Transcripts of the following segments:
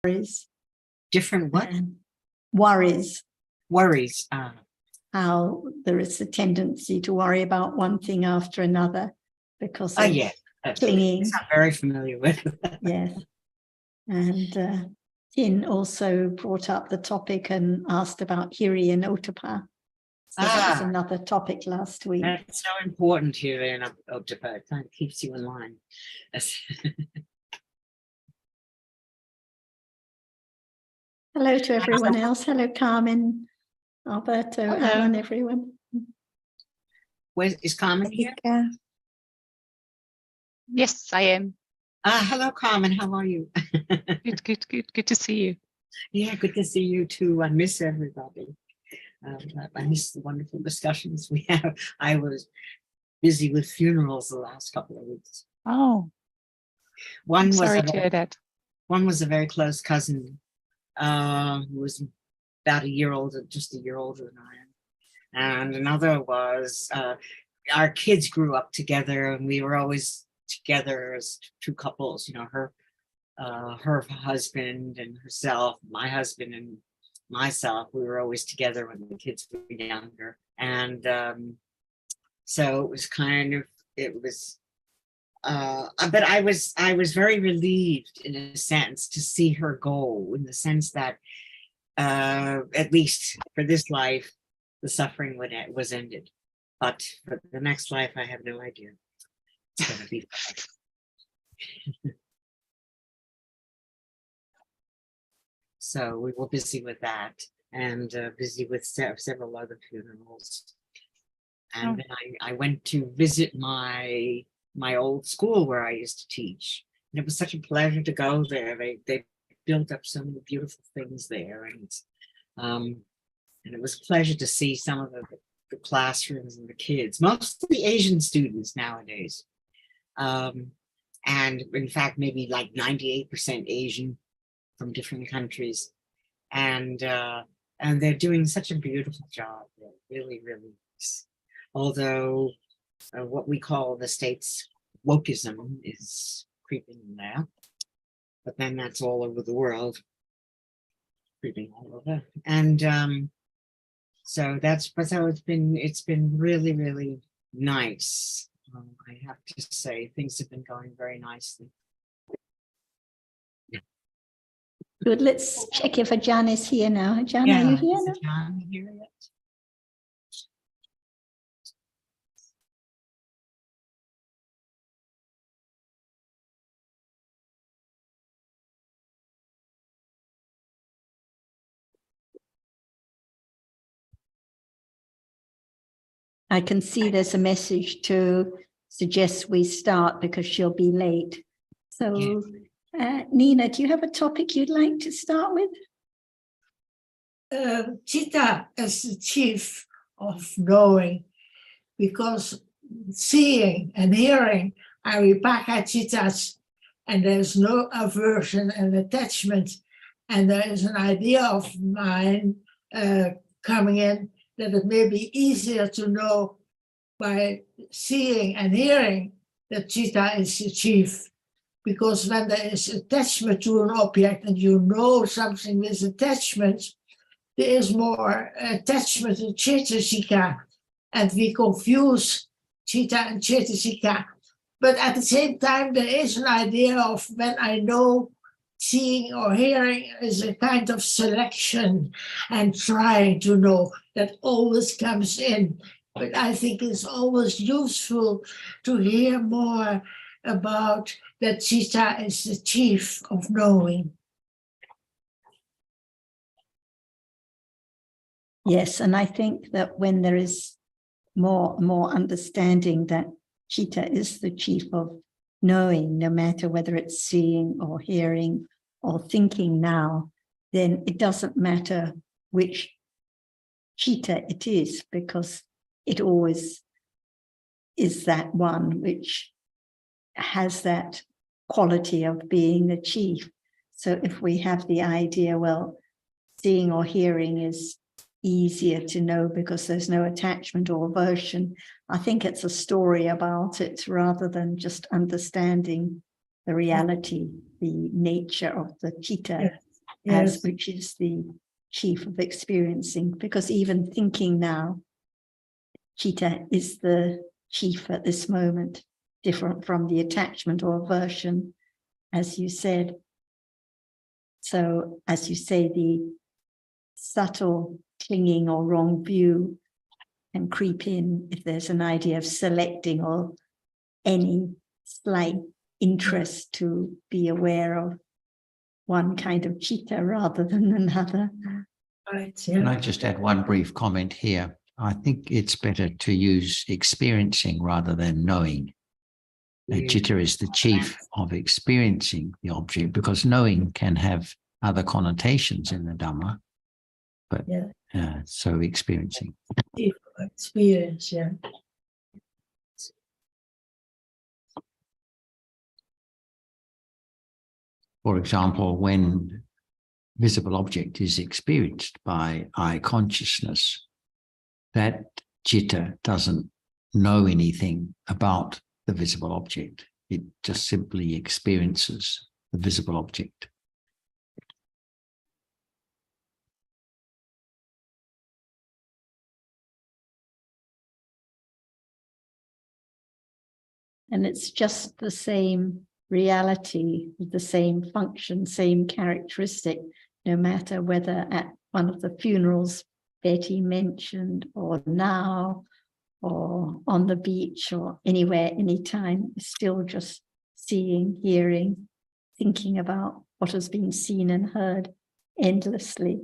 worries. Different what? Worries. Worries. How there is a tendency to worry about one thing after another because of Yeah. clinging. I'm very familiar with. Yes. And Tin also brought up the topic and asked about Hiri and Otapa. So that was another topic last week. That's so important here in Otapa. It kind of keeps you in line. Hello to everyone else. Hello, Carmen, Alberto, Hello. Alan, everyone. Where is Carmen here? Yes, I am. Hello, Carmen. How are you? Good to see you. Yeah, good to see you too. I miss everybody. I miss the wonderful discussions we have. I was busy with funerals the last couple of weeks. Oh, One was sorry to hear that. One was a very close cousin who was about a year older, just a year older than I am. And another was our kids grew up together, and we were always together as two couples. You know, her husband and herself, my husband and myself. We were always together when the kids were younger, and so it was kind of but I was very relieved in a sense to see her go, in the sense that at least for this life, the suffering was ended. But for the next life, I have no idea. It's going to be fine. So we were busy with that, and busy with several other funerals. And then I went to visit my old school where I used to teach. And it was such a pleasure to go there. They built up so many beautiful things there. And it was a pleasure to see some of the classrooms and the kids, mostly Asian students nowadays. And in fact, maybe like 98% Asian from different countries. And they're doing such a beautiful job. They're really, really nice. Although what we call the States wokeism is creeping in there, but then that's all over the world, creeping all over. And so it's been really, really nice. I have to say things have been going very nicely. Good. Let's check if Ajahn is here now. Ajahn, are you here now? Is Ajahn here yet? I can see there's a message to suggest we start because she'll be late. So, Nina, do you have a topic you'd like to start with? Citta is the chief of knowing, because seeing and hearing are vipaka cittas, and there's no aversion and attachment, and there is an idea of mine coming in that it may be easier to know by seeing and hearing that citta is the chief. Because when there is attachment to an object and you know something with attachment, there is more attachment to Cetasika, and we confuse Citta and Cetasika. But at the same time, there is an idea of when I know seeing or hearing is a kind of selection and trying to know that always comes in. But I think it's always useful to hear more about that Citta is the chief of knowing. Yes, and I think that when there is more understanding that Citta is the chief of knowing, no matter whether it's seeing or hearing or thinking now, then it doesn't matter which Citta it is, because it always is that one which has that quality of being the chief. So if we have the idea, well, seeing or hearing is easier to know because there's no attachment or aversion, I think it's a story about it rather than just understanding the reality, the nature of the citta as which is the chief of experiencing, because even thinking now, Chitta is the chief at this moment, different from the attachment or aversion, as you said. So, as you say, the subtle clinging or wrong view can creep in if there's an idea of selecting or any slight interest to be aware of one kind of chitta rather than another. Right, Can yeah. I just add one brief comment here? I think it's better to use experiencing rather than knowing. Chitta is the chief of experiencing the object, because knowing can have other connotations in the Dhamma, but so experiencing. Experience, yeah. For example, when visible object is experienced by eye consciousness, that chitta doesn't know anything about the visible object. It just simply experiences the visible object. And it's just the same reality, the same function, same characteristic, no matter whether at one of the funerals Betty mentioned, or now, or on the beach, or anywhere, anytime, still just seeing, hearing, thinking about what has been seen and heard endlessly.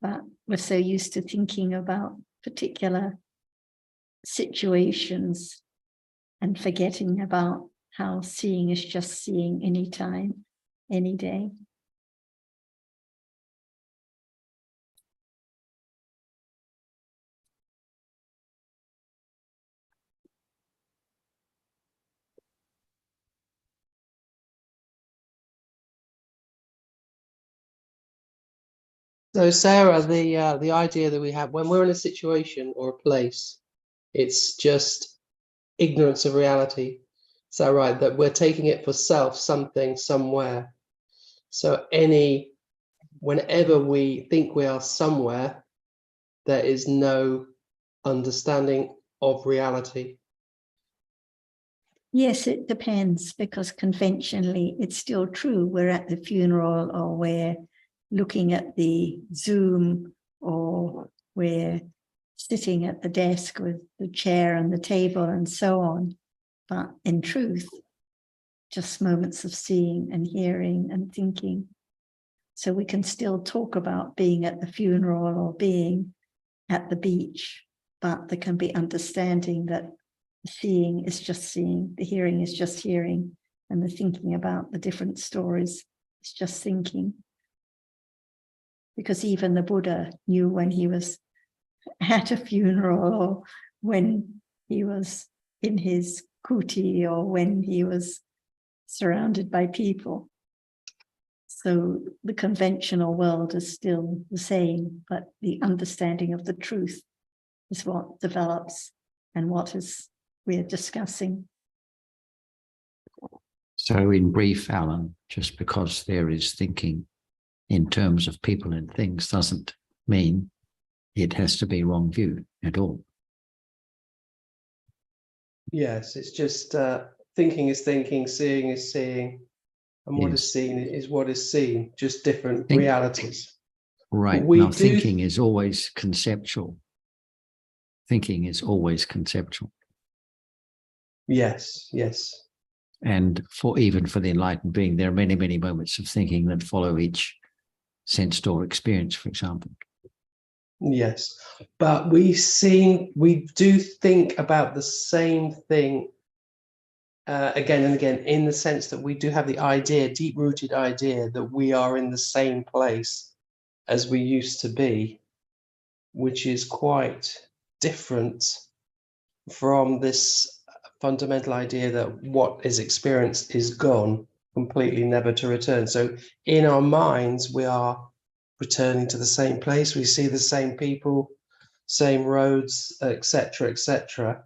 But we're so used to thinking about particular situations and forgetting about how seeing is just seeing anytime, any day. So Sarah, the idea that we have when we're in a situation or a place, it's just ignorance of reality. Is that right? That we're taking it for self, something, somewhere. So whenever we think we are somewhere, there is no understanding of reality. Yes, it depends, because conventionally it's still true. We're at the funeral, or we're looking at the Zoom, or we're sitting at the desk with the chair and the table and so on. But in truth, just moments of seeing and hearing and thinking. So we can still talk about being at the funeral or being at the beach, but there can be understanding that the seeing is just seeing, the hearing is just hearing, and the thinking about the different stories is just thinking. Because even the Buddha knew when he was at a funeral, or when he was in his kuti, or when he was surrounded by people. So the conventional world is still the same, but the understanding of the truth is what develops and what we're discussing. So in brief, Alan, just because there is thinking in terms of people and things doesn't mean it has to be wrong view at all. Yes, it's just thinking is thinking, seeing is seeing, and what is seen is what is seen, just different realities. Right. Now, thinking is always conceptual. Thinking is always conceptual. Yes, yes. And even for the enlightened being, there are many, many moments of thinking that follow each sensed or experience, for example. Yes, but we do think about the same thing again and again, in the sense that we do have the idea, deep-rooted idea, that we are in the same place as we used to be, which is quite different from this fundamental idea that what is experienced is gone, completely never to return. So in our minds, we are returning to the same place. We see the same people, same roads, etc., etc.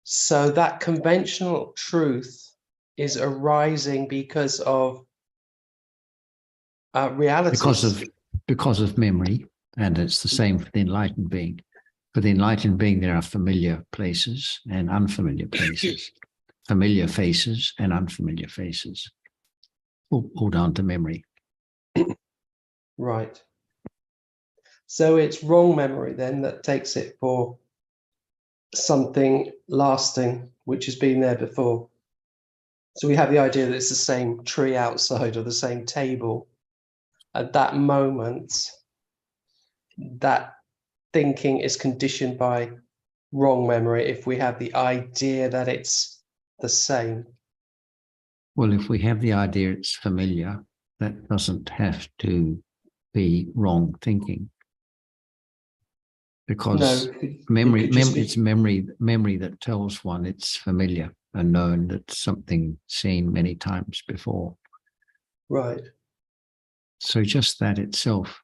So that conventional truth is arising because of realities. Because of memory, and it's the same for the enlightened being. For the enlightened being, there are familiar places and unfamiliar places, familiar faces and unfamiliar faces, all down to memory. Right. So it's wrong memory then that takes it for something lasting, which has been there before. So we have the idea that it's the same tree outside or the same table. At that moment, that thinking is conditioned by wrong memory if we have the idea that it's the same. Well, if we have the idea it's familiar, that doesn't have to be wrong thinking. Because memory that tells one it's familiar and known, that's something seen many times before. Right. So just that itself,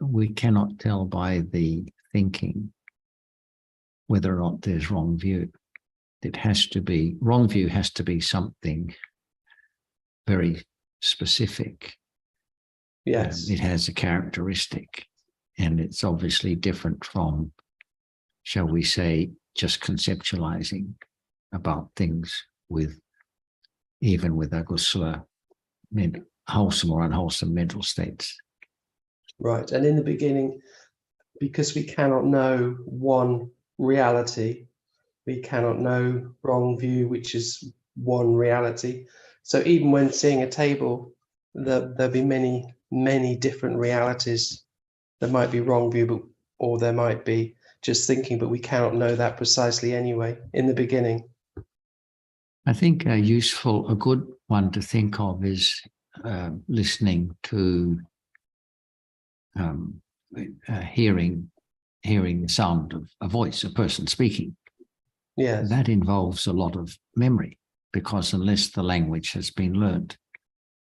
we cannot tell by the thinking whether or not there's wrong view. It has to be, wrong view has to be something very specific. Yes. It has a characteristic, and it's obviously different from, shall we say, just conceptualizing about things with, even with agusala, wholesome or unwholesome mental states. Right. And in the beginning, because we cannot know one reality, we cannot know wrong view, which is one reality. So even when seeing a table, there'll be many, many different realities. There might be wrong view, but, or there might be just thinking, but we cannot know that precisely anyway in the beginning. I think a good one to think of is listening to hearing the sound of a voice, a person speaking. Yes. That involves a lot of memory, because unless the language has been learned,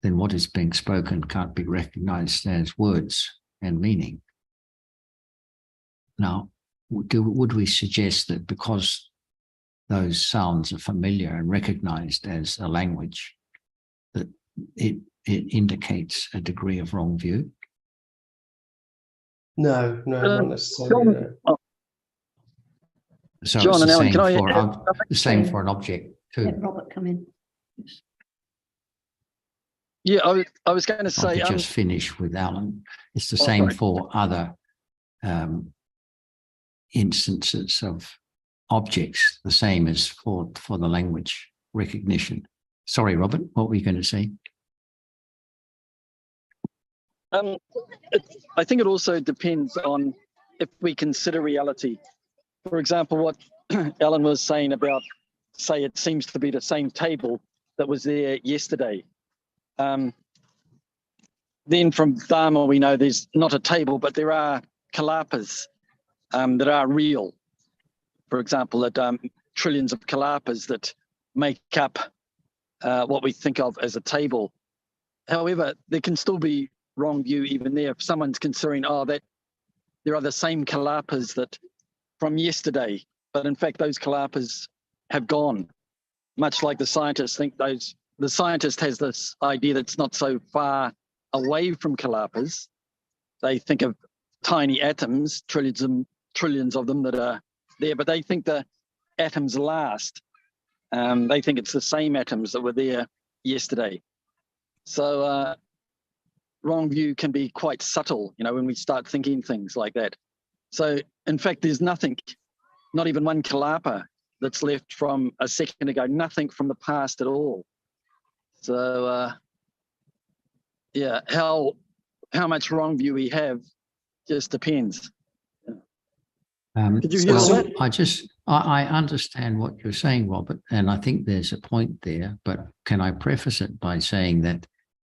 then what is being spoken can't be recognized as words and meaning. Now, would we suggest that because those sounds are familiar and recognized as a language, that it indicates a degree of wrong view? No, not necessarily. No. So John it's and Ellen, can I the same for an object too. Let Robert come in. Yeah, I was going to I say, could just finish with Alan. It's the Oh, same sorry. for other instances of objects, the same as for the language recognition. Sorry, Robert, what were you going to say? I think it also depends on if we consider reality. For example, what Alan was saying about, say, it seems to be the same table that was there yesterday. Then from Dharma, we know there's not a table, but there are kalapas that are real. For example, that trillions of kalapas that make up what we think of as a table. However, there can still be wrong view even there. If someone's considering, that there are the same kalapas that from yesterday, but in fact, those kalapas have gone. Much like the scientists think the scientist has this idea that's not so far away from kalapas. They think of tiny atoms, trillions of them that are there, but they think the atoms last. They think it's the same atoms that were there yesterday. So wrong view can be quite subtle, when we start thinking things like that. So in fact, there's nothing, not even one kalapa that's left from a second ago, nothing from the past at all. So yeah, how much wrong view we have just depends. Did you hear all that? I understand what you're saying, Robert, and I think there's a point there, but can I preface it by saying that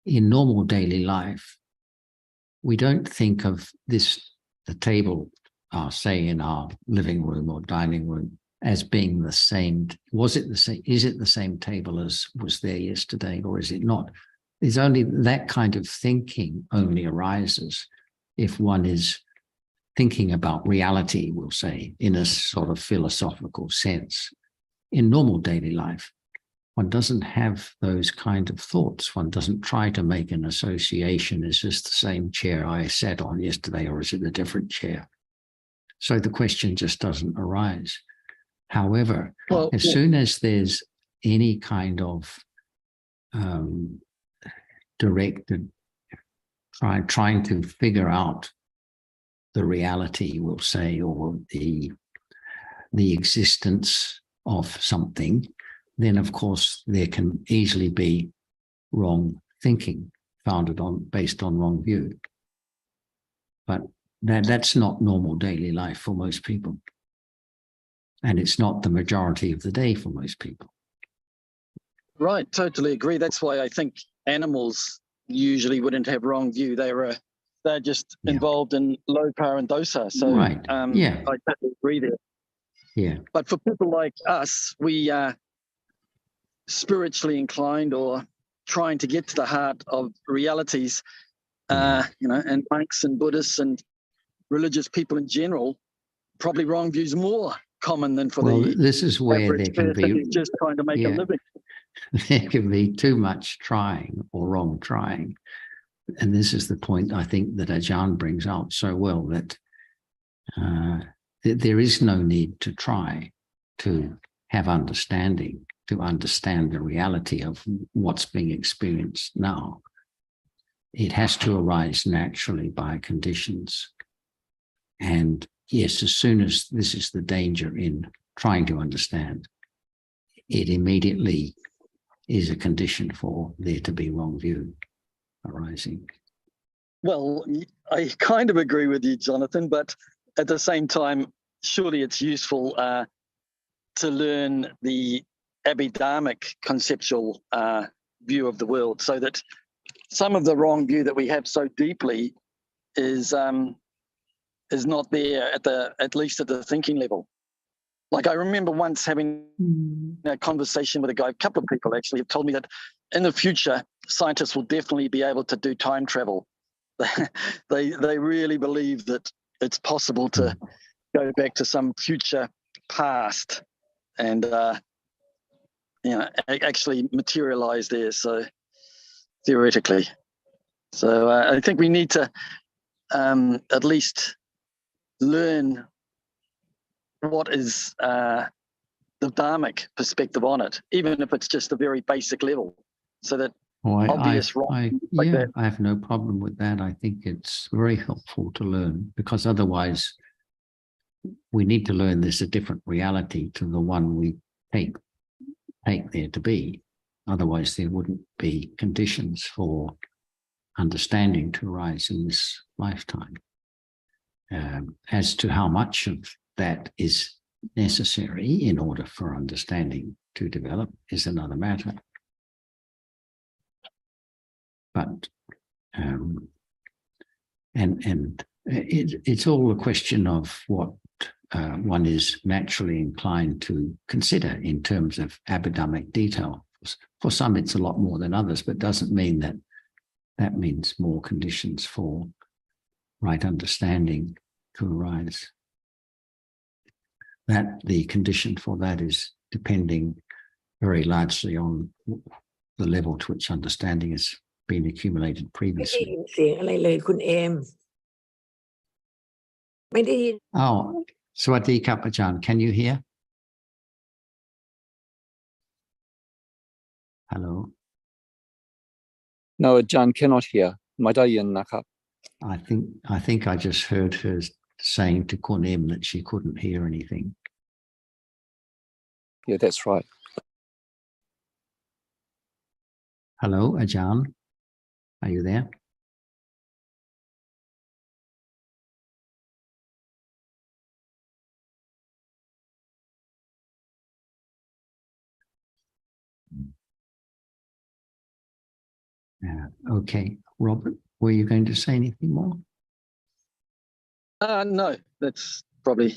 in normal daily life, we don't think of the table, say in our living room or dining room, as being the same. Was it the same? Is it the same table as was there yesterday, or is it not? There's only that kind of thinking only arises if one is thinking about reality, we'll say, in a sort of philosophical sense. In normal daily life, one doesn't have those kind of thoughts. One doesn't try to make an association. Is this the same chair I sat on yesterday, or is it a different chair? So the question just doesn't arise. However, Well, as soon as there's any kind of directed, trying to figure out the reality, we'll say, or the existence of something, then of course there can easily be wrong thinking based on wrong view. But that's not normal daily life for most people. And it's not the majority of the day for most people. right, totally agree. That's why I think animals usually wouldn't have wrong view. They're just involved in low power and dosa. So Right. I totally agree there. Yeah. But for people like us, we are spiritually inclined or trying to get to the heart of realities, and monks and Buddhists and religious people in general, probably wrong views more common than for this is where there average can person be who's just trying to make a living. there can be too much trying or wrong trying. And this is the point I think that Ajahn brings out so well, that there is no need to try to have understanding, to understand the reality of what's being experienced now. It has to arise naturally by conditions. And yes, as soon as this is the danger in trying to understand, it immediately is a condition for there to be wrong view arising. Well, I kind of agree with you, Jonathan, but at the same time, surely it's useful to learn the Abhidharmic conceptual view of the world, so that some of the wrong view that we have so deeply is not there at least at the thinking level. Like I remember once having a conversation with a guy, a couple of people actually have told me that in the future, scientists will definitely be able to do time travel. They really believe that it's possible to go back to some future past and actually materialize there. So theoretically, so I think we need to at least learn what is the Dharmic perspective on it, even if it's just a very basic level, so that obvious wrong. I have no problem with that. I think it's very helpful to learn, because otherwise we need to learn there's a different reality to the one we take there to be. Otherwise there wouldn't be conditions for understanding to arise in this lifetime. As to how much of that is necessary in order for understanding to develop is another matter. But it's all a question of what one is naturally inclined to consider in terms of Abhidharmic detail. For some, it's a lot more than others, but doesn't mean that means more conditions for right understanding to arise. That the condition for that is depending very largely on the level to which understanding has been accumulated previously. เสียงอะไรเลยคุณเอมไม่ได้ยิน Oh, Sawati Kapajan, can you hear? Hello. No, John cannot hear. ไม่ได้ยินนะครับ I think I just heard her saying to Kunim that she couldn't hear anything. Yeah, that's right. Hello, Ajahn. Are you there? Okay, Robert, were you going to say anything more? No, that's probably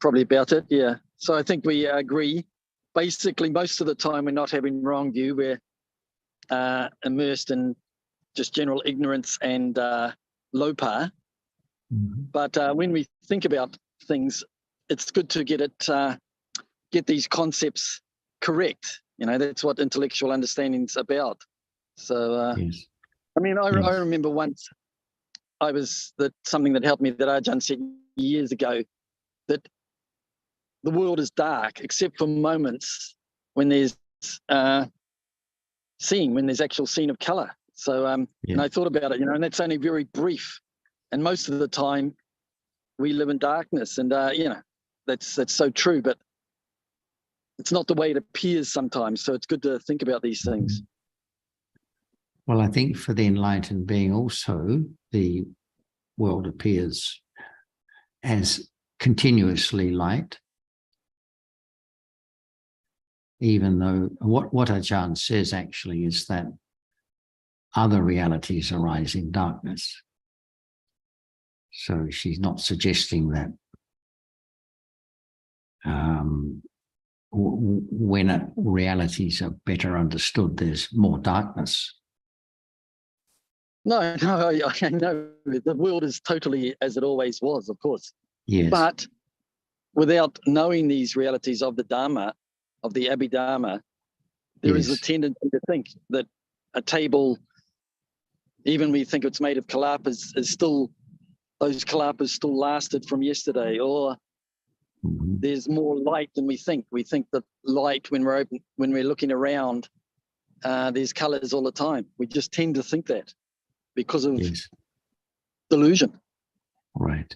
about it. Yeah. So I think we agree. Basically, most of the time we're not having wrong view. We're immersed in just general ignorance and low power. But when we think about things, it's good to get these concepts correct You know, that's what intellectual understanding's about. So, Yes. I mean, I Yes. remember once something that helped me that Ajahn said years ago, that the world is dark except for moments when there's when there's actual scene of color. So, and I thought about it, you know, and that's only very brief. And most of the time we live in darkness, and, you know, that's so true, but it's not the way it appears sometimes. So it's good to think about these things. Well, I think for the enlightened being also, the world appears as continuously light, even though what Ajahn says actually is that other realities arise in darkness. So she's not suggesting that when realities are better understood, there's more darkness. No, I know the world is totally as it always was, of course. Yes. But without knowing these realities of the Dhamma, of the Abhidharma, there is a tendency to think that a table, even we think it's made of kalapas, is still, those kalapas still lasted from yesterday, or there's more light than we think. We think that light, when we're looking around, there's colors all the time. We just tend to think that because of delusion. Right.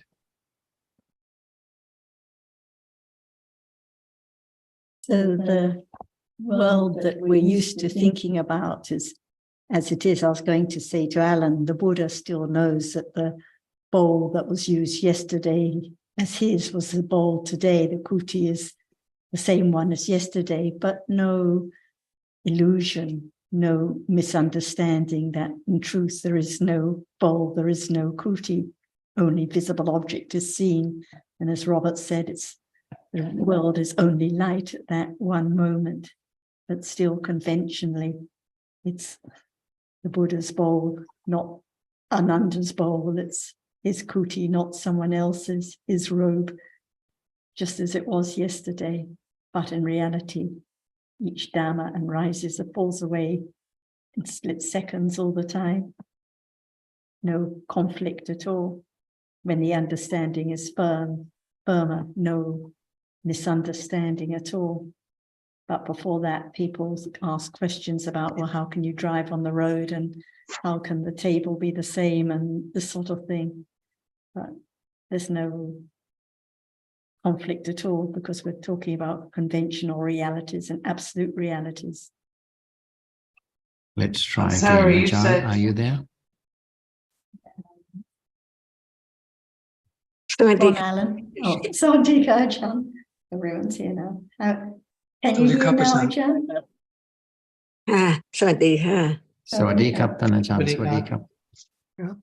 So the world that we're used to thinking about is as it is. I was going to say to Alan, the Buddha still knows that the bowl that was used yesterday as his was the bowl today. The kuti is the same one as yesterday, but no illusion, no misunderstanding that in truth there is no bowl, there is no kuti, only visible object is seen. And as Robert said, the world is only light at that one moment, but still conventionally, it's the Buddha's bowl, not Ananda's bowl. It's his kuti, not someone else's, his robe, just as it was yesterday. But in reality, each Dhamma and rises and falls away in split seconds all the time. No conflict at all. When the understanding is firmer, no misunderstanding at all. But before that, people ask questions about, well, how can you drive on the road, and how can the table be the same, and this sort of thing. But there's no conflict at all, because we're talking about conventional realities and absolute realities. Let's try Sarah, again. you Ajahn, said- are you there? Go on, Alan. Oh, Sawadika, Ajahn. Everyone's here now. Can you hear now, Ajahn? สวัสดีค่ะ สวัสดีครับท่านอาจารย์ ส ส วั วั ส ส ดี ดี ค ค รั รับ บ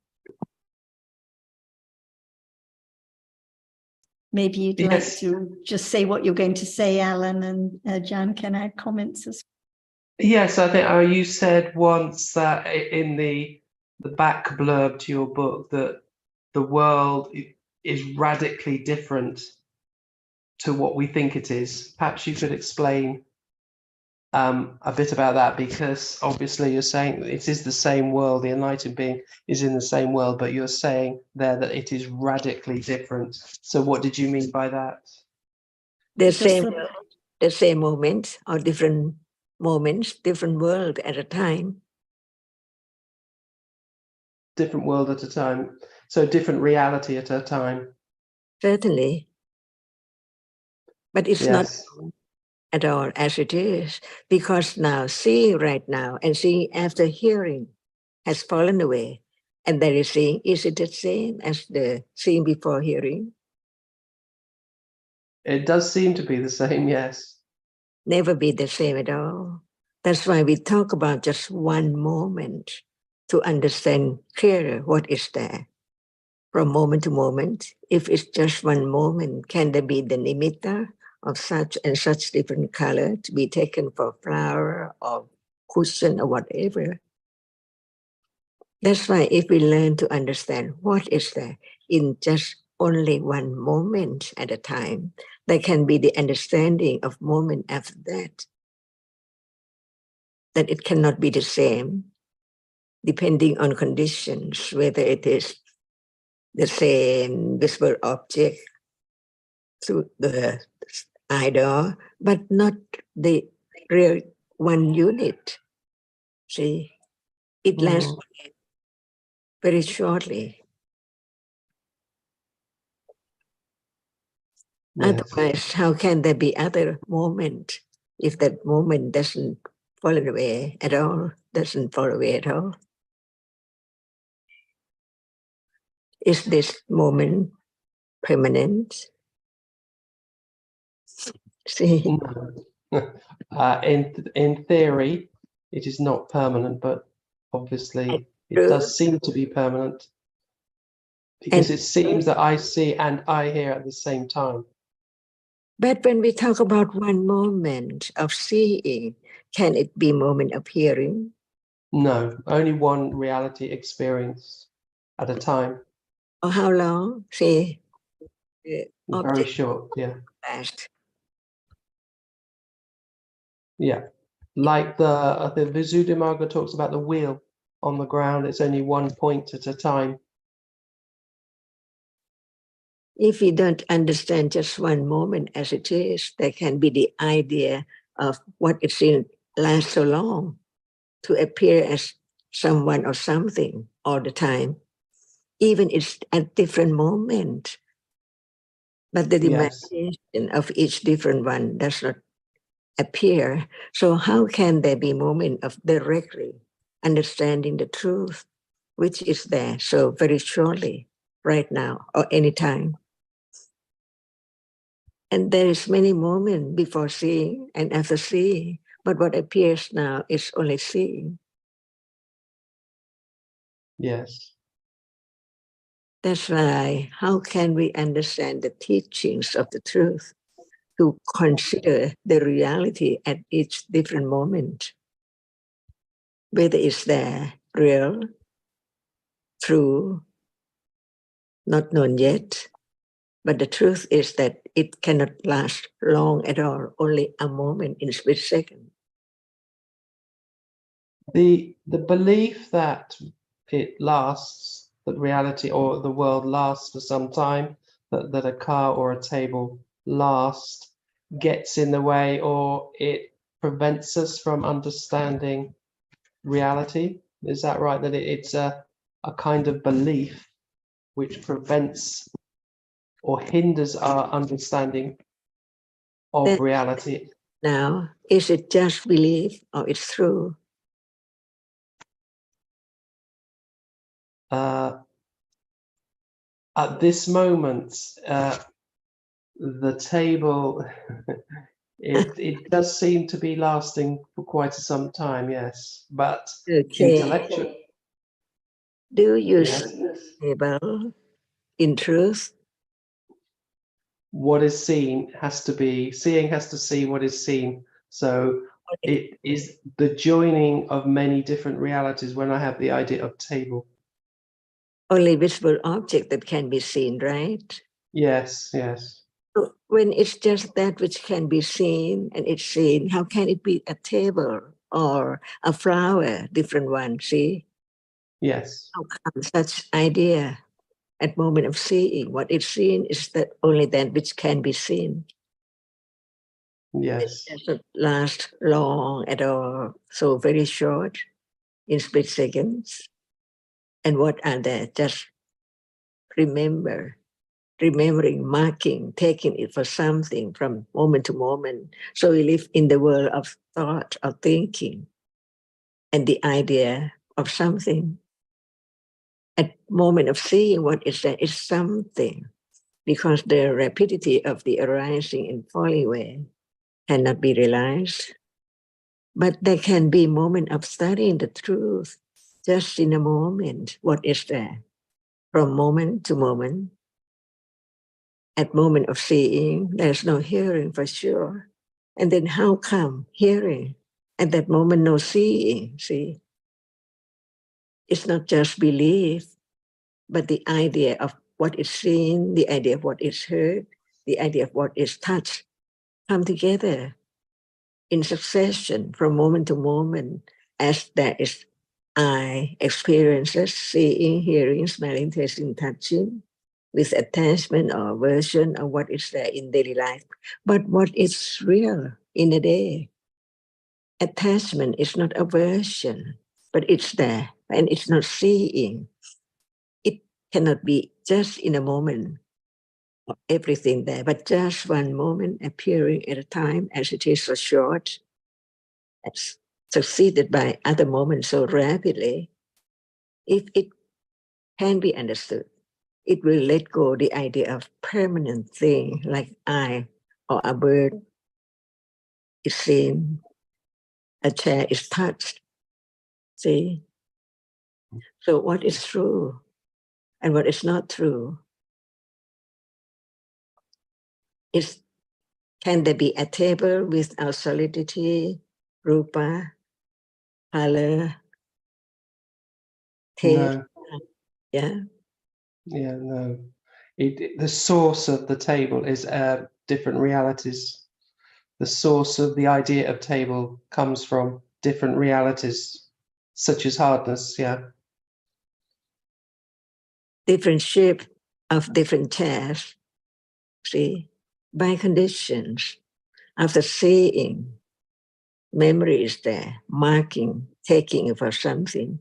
Maybe you'd Yes. like to just say what you're going to say, Alan, and Ajahn can add comments as well. Yes, I think you said once that in the back blurb to your book that the world is radically different to what we think it is. Perhaps you could explain a bit about that, because obviously you're saying it is the same world, the enlightened being is in the same world, but you're saying there that it is radically different. So what did you mean by that? the same moment or different moments, different world at a time. Different world at a time. So different reality at a time. Certainly. But it's not Yes. at all as it is, because now seeing right now and seeing after hearing has fallen away, and there is seeing, is it the same as the seeing before hearing? It does seem to be the same, yes. Never be the same at all. That's why we talk about just one moment to understand clearer what is there. From moment to moment, if it's just one moment, can there be the nimitta of such and such different color to be taken for flower or cushion or whatever? That's why if we learn to understand what is there in just only one moment at a time, there can be the understanding of moment after that. that it cannot be the same depending on conditions, whether it is the same visible object through the idol, but not the real one unit. See, it lasts very shortly. Yes. Otherwise, how can there be other moment if that moment doesn't fall away at all, doesn't fall away at all? Is this moment permanent? See, In theory, it is not permanent, but obviously it true. does seem to be permanent because it seems that I see and I hear at the same time. But when we talk about one moment of seeing, can it be moment of hearing? No, only one reality experience at a time. Or how long? See, Very object short, yeah. last. Yeah. Like the Visuddhimagga talks about the wheel on the ground, it's only one point at a time. If we don't understand just one moment as it is, there can be the idea of what it's in lasts so long to appear as someone or something all the time, even it's at different moment. But the Yes. imagination of each different one does not appear. So how can there be moment of directly understanding the truth, which is there so very surely, right now or anytime? And there is many moments before seeing and after seeing, but what appears now is only seeing. Yes. That's why, how can we understand the teachings of the truth to consider the reality at each different moment? Whether it's there, real, true, not known yet, but the truth is that it cannot last long at all, only a moment in a split second. The belief that it lasts, that reality or the world lasts for some time, that a car or a table lasts, gets in the way, or it prevents us from understanding reality. Is that right? That it's a kind of belief which prevents or hinders our understanding of Then reality. now, is it just belief or it's true? At this moment, the table, it does seem to be lasting for quite some time, yes. But Okay. intellectual, Do you yes. see the table in truth? What is seen has to be, seeing has to see what is seen. So it is the joining of many different realities when I have the idea of table. Only visible object that can be seen, right? Yes, yes. So when it's just that which can be seen and it's seen, how can it be a table or a flower, different one, see? Yes. How come such idea at moment of seeing? What is seen is that only that which can be seen. Yes. It doesn't last long at all, so very short, in split seconds. And what are they? Just remembering, marking, taking it for something from moment to moment. So we live in the world of thought, of thinking, and the idea of something. At moment of seeing what is there is something, because the rapidity of the arising and falling away cannot be realized. But there can be moment of studying the truth, just in a moment, what is there? From moment to moment. At moment of seeing, there's no hearing for sure. And then how come hearing? At that moment, no seeing, see? It's not just belief, but the idea of what is seen, the idea of what is heard, the idea of what is touched come together. in succession from moment to moment as there is I experiences, seeing, hearing, smelling, tasting, touching, with attachment or aversion or what is there in daily life. But what is real in a day? Attachment is not aversion, but it's there and it's not seeing. It cannot be just in a moment of everything there, but just one moment appearing at a time as it is so short, it's succeeded by other moments so rapidly. If it can be understood, it will let go the idea of permanent thing like I or a bird is seen, a chair is touched. See? So what is true and what is not true is, can there be a table without solidity, rupa, color, taste? No. Yeah. Yeah, no. The source of the table is different realities. The source of the idea of table comes from different realities, such as hardness. Yeah. Different shape of different chairs, see, by conditions. After seeing, memory is there, marking, taking for something.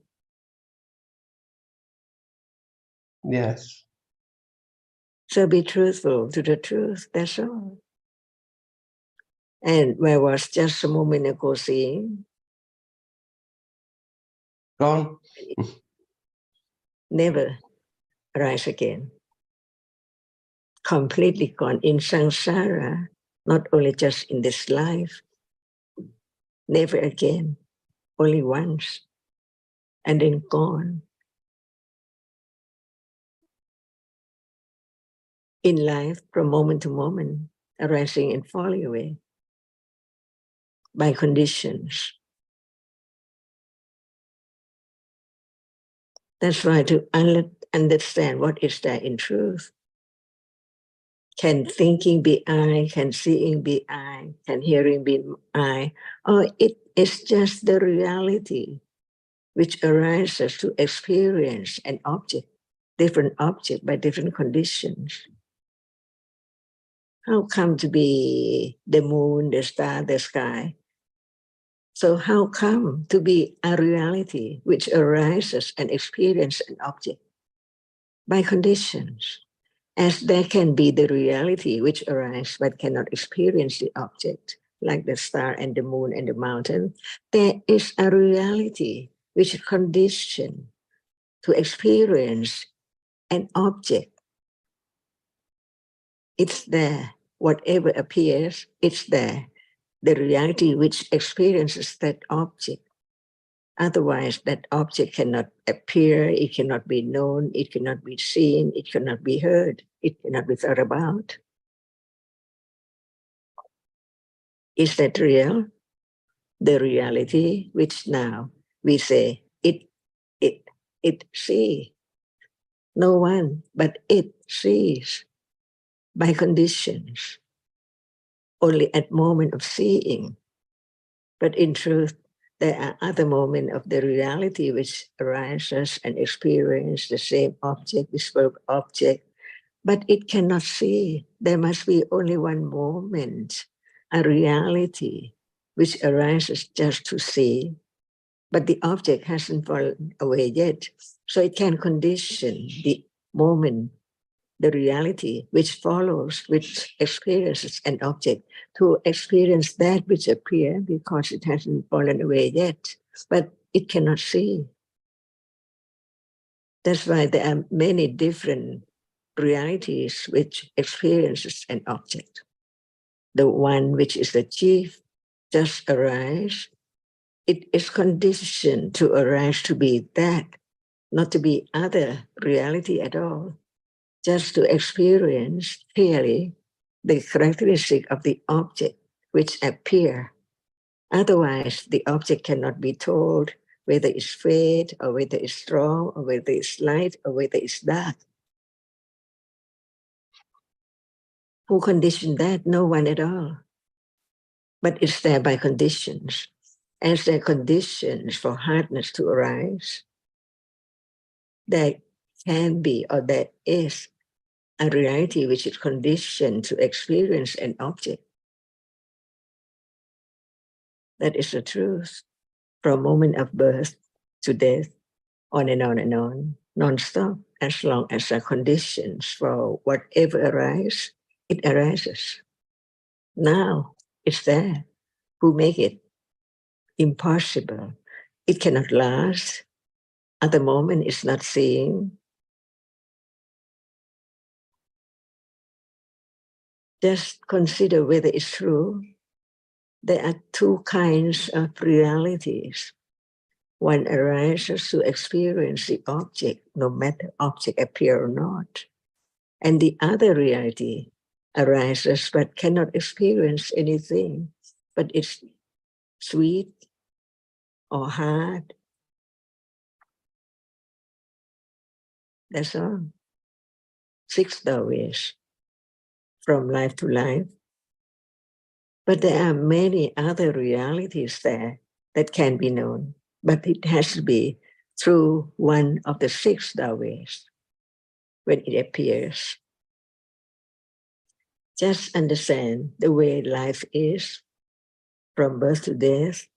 Yes. So be truthful to the truth, that's all. And where was just a moment ago seeing, Gone. never arise again. Completely gone in samsara, not only just in this life, never again, only once, and then gone. In life, from moment to moment, arising and falling away by conditions. That's why to understand what is there in truth. Can thinking be I? Can seeing be I? Can hearing be I? Or it is just the reality which arises to experience an object, different object by different conditions. How come to be the moon, the star, the sky? So how come to be a reality which arises and experiences an object by conditions? As there can be the reality which arises but cannot experience the object, like the star and the moon and the mountain, there is a reality which is conditioned to experience an object. It's there. Whatever appears, it's there. The reality which experiences that object. Otherwise, that object cannot appear, it cannot be known, it cannot be seen, it cannot be heard, it cannot be thought about. Is that real? The reality which now we say, it sees. No one but it sees by conditions, only at moment of seeing. But in truth, there are other moments of the reality which arises and experience the same object, the spoke object, but it cannot see. There must be only one moment, a reality which arises just to see, but the object hasn't fallen away yet. So it can condition the moment, the reality which follows, which experiences an object to experience that which appears because it hasn't fallen away yet, but it cannot see. That's why there are many different realities which experiences an object. The one which is the chief just arise. It is conditioned to arise to be that, not to be other reality at all. Just to experience clearly the characteristic of the object which appear. Otherwise, the object cannot be told whether it's faint or whether it's strong or whether it's light or whether it's dark. Who conditioned that? No one at all. but it's there by conditions. As there are conditions for hardness to arise, there can be or there is a reality which is conditioned to experience an object. That is the truth. From moment of birth to death, on and on and on, non-stop, as long as there are conditions for whatever arises, it arises. Now it's there. Who make it? Impossible. It cannot last. At the moment, it's not seeing. Just consider whether it's true. There are two kinds of realities. One arises to experience the object, no matter object appear or not. And the other reality arises but cannot experience anything, but it's sweet or hard. That's all. 6 doorways from life to life. But there are many other realities there that can be known, but it has to be through one of the 6 doorways when it appears. Just understand the way life is, from birth to death,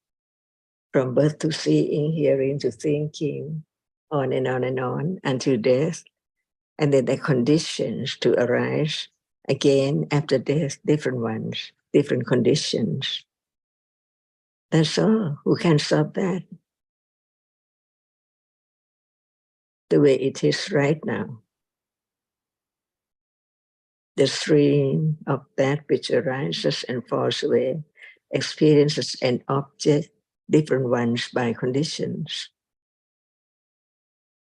from birth to seeing, hearing, to thinking, on and on and on until death. And then the conditions to arise again after death, different ones, different conditions. That's all. Who can stop that? The way it is right now. The stream of that which arises and falls away, experiences an object, different ones by conditions.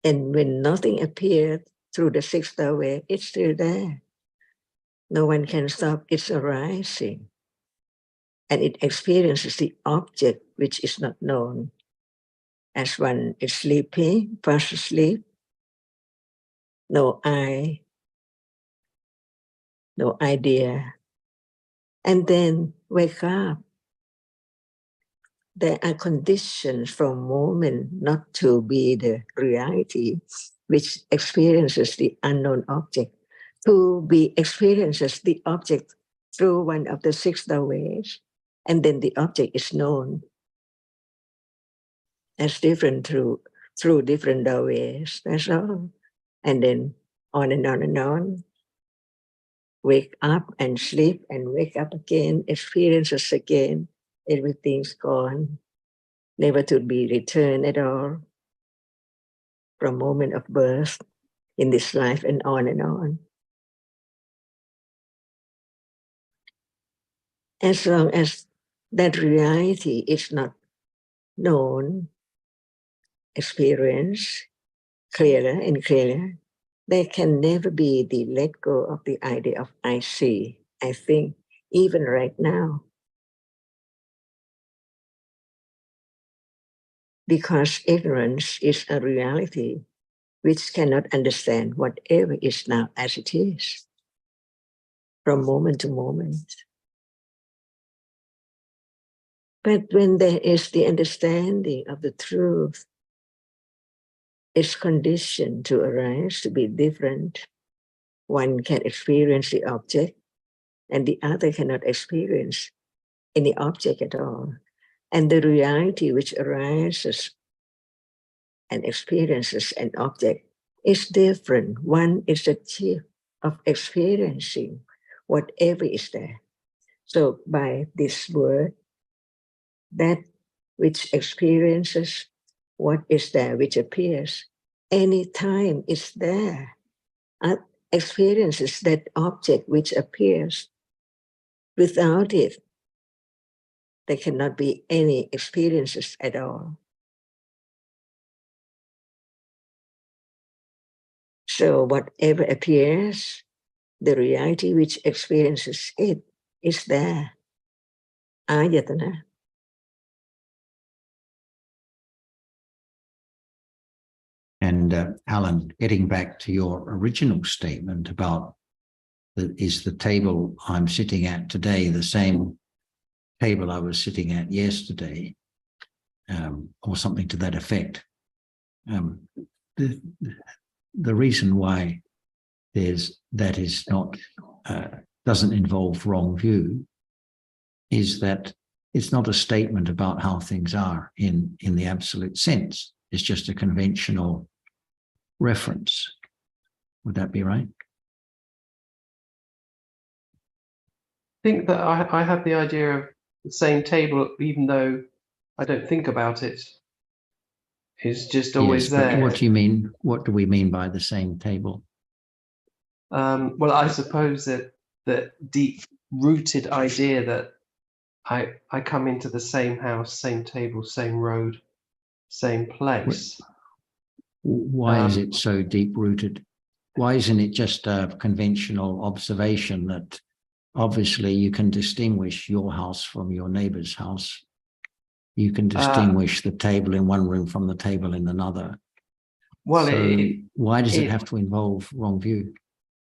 And when nothing appeared through the 6th doorway, it's still there. No one can stop its arising. And it experiences the object which is not known. As one is sleeping, fast asleep, no eye, no idea. And then wake up. There are conditions for moment not to be the reality which experiences the unknown object, to be experiences the object through one of the 6 doorways, and then the object is known as different through different doorways. That's all. And then on and on and on. Wake up and sleep and wake up again, experiences again. Everything's gone, never to be returned at all. From moment of birth in this life and on and on. As long as that reality is not known, experienced clearer and clearer, there can never be the let go of the idea of I see, I think, even right now. Because ignorance is a reality which cannot understand whatever is now as it is, from moment to moment. But when there is the understanding of the truth, it's conditioned to arise to be different. One can experience the object and the other cannot experience any object at all. And the reality which arises and experiences an object is different. One is the chief of experiencing whatever is there. So by this word, that which experiences what is there, which appears, anytime it's there, experiences that object which appears. Without it, there cannot be any experiences at all. So whatever appears, the reality which experiences it is there. Ayatana. And Alan, getting back to your original statement about is the table I'm sitting at today the same table I was sitting at yesterday, or something to that effect. The reason why that is not doesn't involve wrong view is that it's not a statement about how things are in the absolute sense. It's just a conventional reference. Would that be right? I think that I have the idea of the same table, even though I don't think about it. It's just always Yes, but there. what do you mean? What do we mean by the same table? Well, I suppose that deep-rooted idea that I come into the same house, same table, same road, same place. Why is it so deep-rooted? Why isn't it just a conventional observation that obviously you can distinguish your house from your neighbor's house? You can distinguish the table in one room from the table in another. Well, so why does it have to involve wrong view?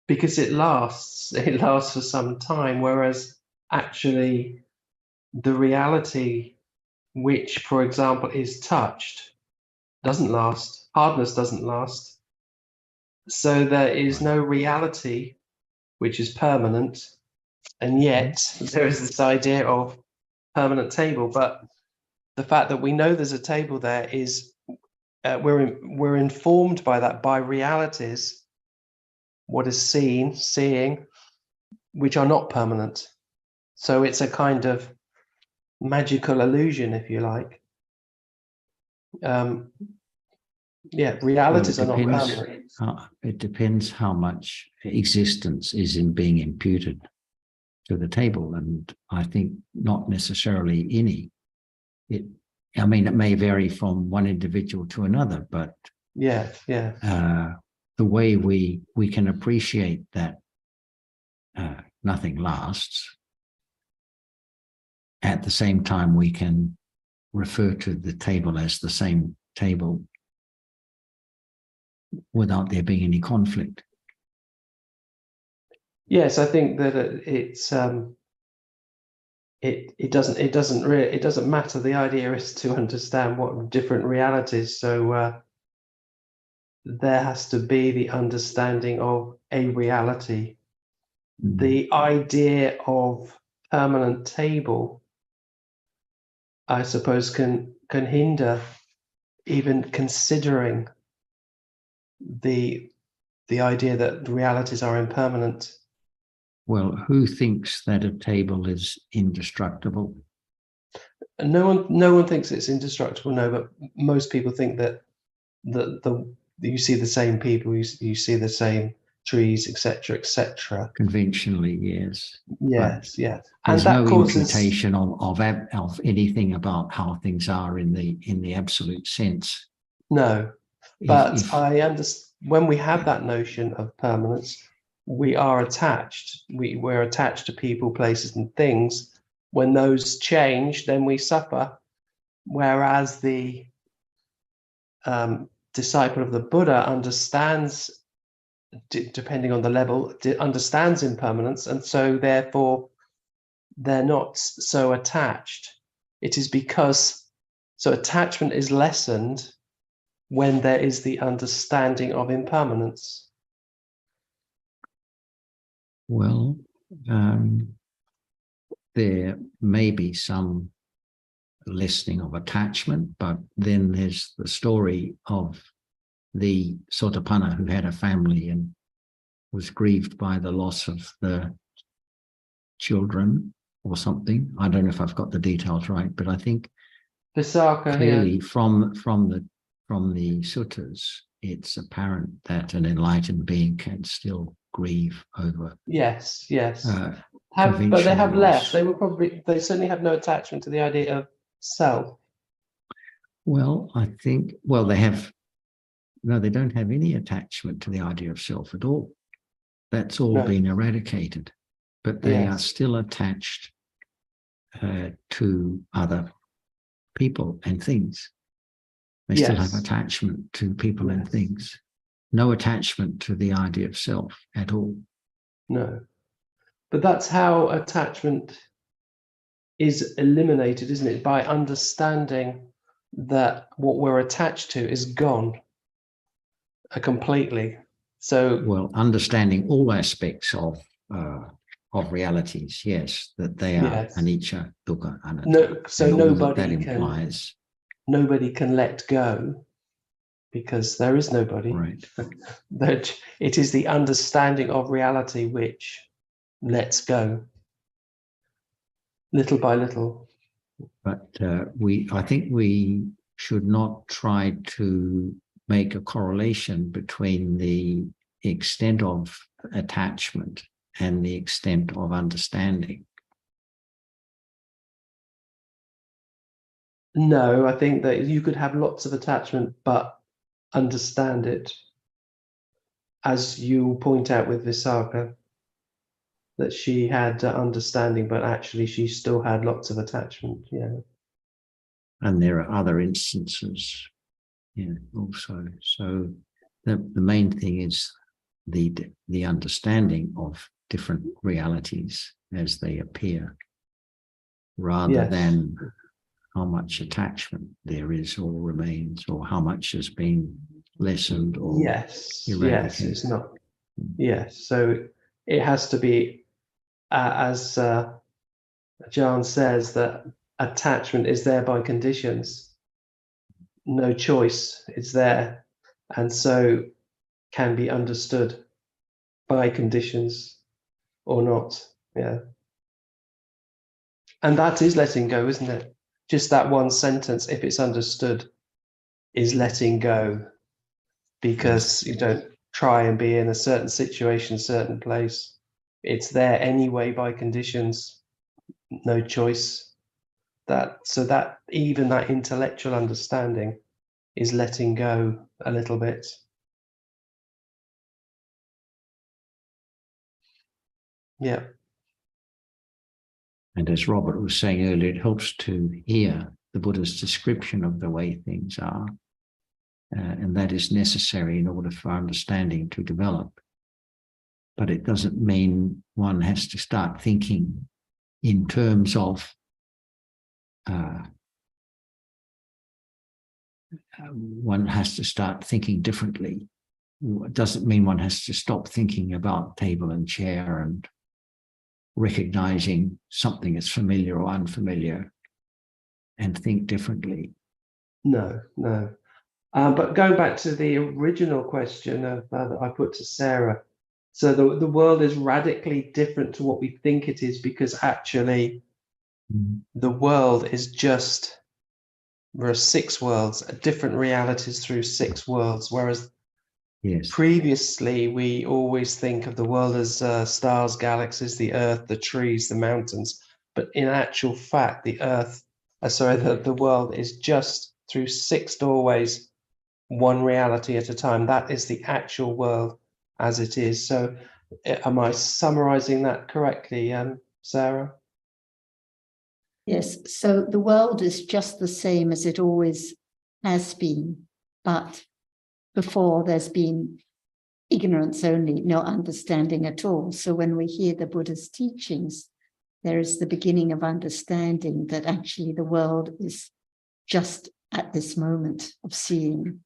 Because it lasts for some time, whereas actually the reality, which, for example, is touched, doesn't last. Hardness doesn't last. So there is no reality which is permanent, and yet there is this idea of permanent table. But the fact that we know there's a table there is we're informed by that, by realities, what is seeing, which are not permanent. So it's a kind of magical illusion, if you like. Realities are not permanent. It depends how much existence is in being imputed to the table, and I think not necessarily any. It may vary from one individual to another, but the way we can appreciate that nothing lasts, at the same time we can refer to the table as the same table without there being any conflict. Yes, I think that it doesn't matter. The idea is to understand what different realities. So there has to be the understanding of a reality. The idea of permanent table, I suppose, can hinder even considering the idea that realities are impermanent. Well, who thinks that a table is indestructible? No one thinks it's indestructible, no, but most people think that you see the same people, you see the same trees, etc. Conventionally, yes. Yes, yes. There's no imputation of anything about how things are in the absolute sense. No, but I understand when we have that notion of permanence, we are attached. We're attached to people, places, and things. When those change, then we suffer. Whereas the disciple of the Buddha understands, depending on the level, understands impermanence, and so therefore they're not so attached. It is because attachment is lessened when there is the understanding of impermanence. Well, there may be some lessening of attachment, but then there's the story of the Sotapanna who had a family and was grieved by the loss of the children or something. I don't know if I've got the details right, but I think Visakha, clearly from the suttas, it's apparent that an enlightened being can still grieve over. Yes. But they have less. They certainly have no attachment to the idea of self. Well, I think, they don't have any attachment to the idea of self at all. That's all been eradicated, but they are still attached to other people and things. They still have attachment to people and things. No attachment to the idea of self at all. No. But that's how attachment is eliminated, isn't it? By understanding that what we're attached to is gone completely. So, well, understanding all aspects of realities, yes, that they are yes. anicca, dukkha, anatta. No, so and all nobody that can implies. Nobody can let go because there is nobody. Right. That it is the understanding of reality which lets go little by little. But I think we should not try to make a correlation between the extent of attachment and the extent of understanding. No, I think that you could have lots of attachment, but understand it, as you point out with Visakha, that she had understanding, but actually she still had lots of attachment. Yeah. And there are other instances, yeah, also. So the main thing is the understanding of different realities as they appear, rather Yes. than how much attachment there is or remains, or how much has been lessened or Yes, eradicated. it's not. Yes, so it has to be, as John says, that attachment is there by conditions. No choice, it's there, and so can be understood by conditions or not. Yeah, and that is letting go, isn't it? Just that one sentence, if it's understood, is letting go, because you don't try and be in a certain situation, certain place. It's there anyway by conditions, no choice. So that even that intellectual understanding is letting go a little bit. Yeah. And as Robert was saying earlier, it helps to hear the Buddha's description of the way things are. And that is necessary in order for understanding to develop. But it doesn't mean one has to start thinking in terms of one has to start thinking differently. It doesn't mean one has to stop thinking about table and chair and recognizing something as familiar or unfamiliar and think differently. No. But going back to the original question that I put to Sarah, so the world is radically different to what we think it is, because actually the world is just, there are 6 worlds, different realities through 6 worlds, whereas previously we always think of the world as stars, galaxies, the earth, the trees, the mountains, but in actual fact the world is just through 6 doorways, one reality at a time. That is the actual world as it is. So am I summarizing that correctly, Sarah? Yes, so the world is just the same as it always has been, but before there's been ignorance only, no understanding at all. So when we hear the Buddha's teachings, there is the beginning of understanding that actually the world is just at this moment of seeing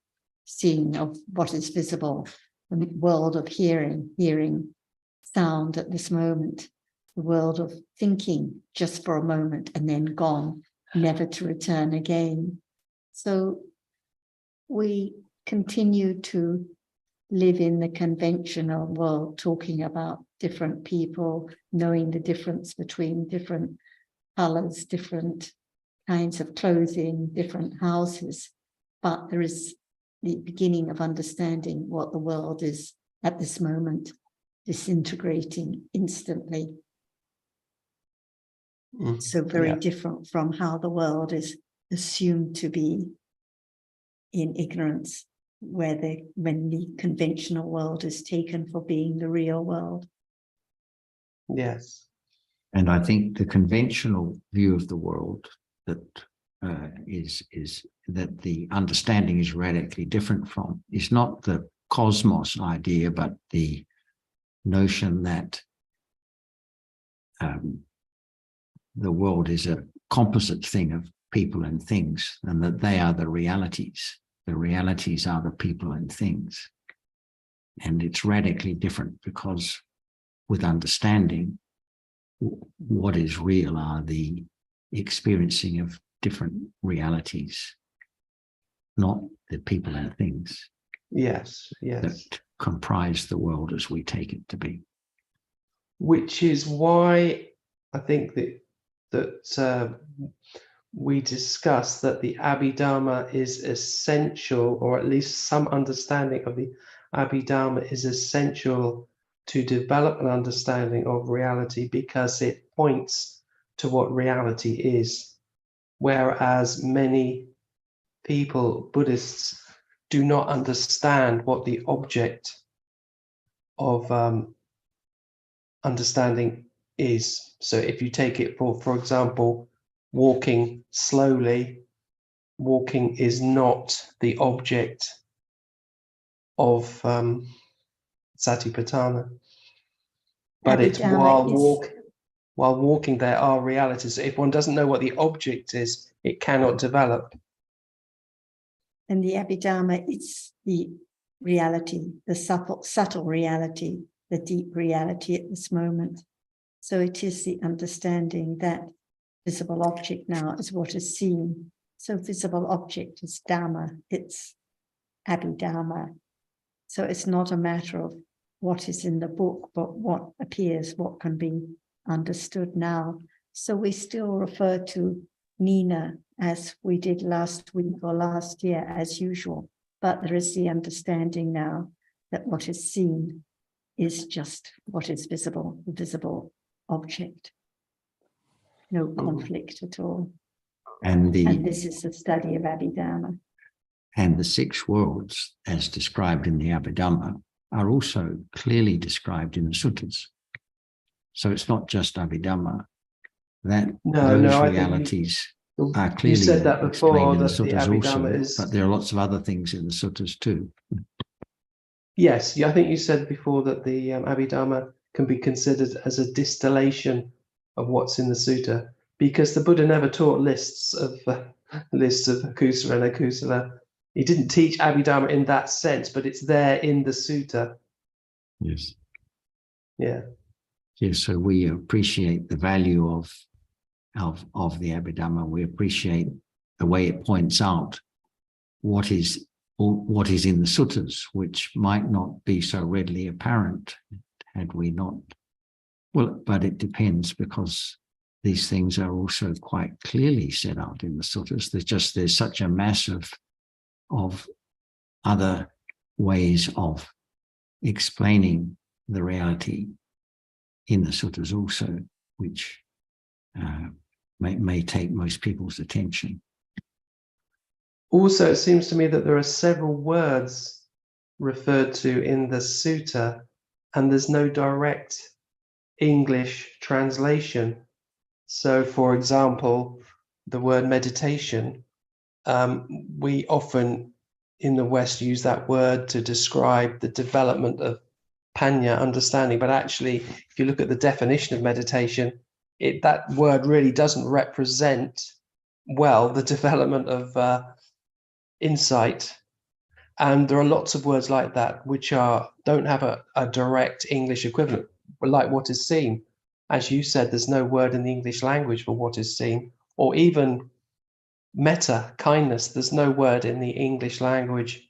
of what is visible, the world of hearing sound at this moment, the world of thinking just for a moment and then gone, never to return again. So we continue to live in the conventional world, talking about different people, knowing the difference between different colors, different kinds of clothing, different houses. But there is the beginning of understanding what the world is at this moment, disintegrating instantly. So very different from how the world is assumed to be in ignorance, when the conventional world is taken for being the real world. Yes. And I think the conventional view of the world that is that the understanding is radically different from is not the cosmos idea, but the notion that the world is a composite thing of people and things, and that they are the realities. The realities are the people and things. And it's radically different because with understanding, what is real are the experiencing of different realities, not the people and things Yes, yes. that comprise the world as we take it to be. Which is why I think that we discussed that the Abhidhamma is essential, or at least some understanding of the Abhidhamma is essential to develop an understanding of reality, because it points to what reality is. Whereas many people, Buddhists, do not understand what the object of understanding is. So if you take it for example, walking slowly, walking is not the object of Satipatthana, but it's Abhidhamma while walking there are realities. So if one doesn't know what the object is, it cannot develop. And the Abhidhamma is the reality, the subtle reality, the deep reality at this moment. So it is the understanding that visible object now is what is seen. So visible object is Dhamma, it's Abhidhamma. So it's not a matter of what is in the book, but what appears, what can be understood now. So we still refer to Nina as we did last week or last year as usual, but there is the understanding now that what is seen is just what is visible, the visible object. No conflict at all. And this is the study of Abhidhamma. And the 6 worlds, as described in the Abhidhamma, are also clearly described in the suttas. So it's not just Abhidhamma. Those realities are clearly you said that before, explained in the that the suttas Abhidhamma also, is. but there are lots of other things in the suttas too. Yes, I think you said before that the Abhidhamma can be considered as a distillation of what's in the sutta, because the Buddha never taught lists of akusala and akusala. He didn't teach Abhidhamma in that sense, but it's there in the sutta. Yes. Yeah. Yes. So we appreciate the value of the Abhidhamma. We appreciate the way it points out what is in the suttas, which might not be so readily apparent had we not. Well, but it depends, because these things are also quite clearly set out in the suttas. There's such a mass of other ways of explaining the reality in the suttas also, which may take most people's attention. Also, it seems to me that there are several words referred to in the sutta, and there's no direct English translation. So, for example, the word meditation, we often in the West use that word to describe the development of Panya understanding, but actually, if you look at the definition of meditation, that word really doesn't represent well the development of insight. And there are lots of words like that which don't have a direct English equivalent, like what is seen. As you said, there's no word in the English language for what is seen, or even metta, kindness. There's no word in the English language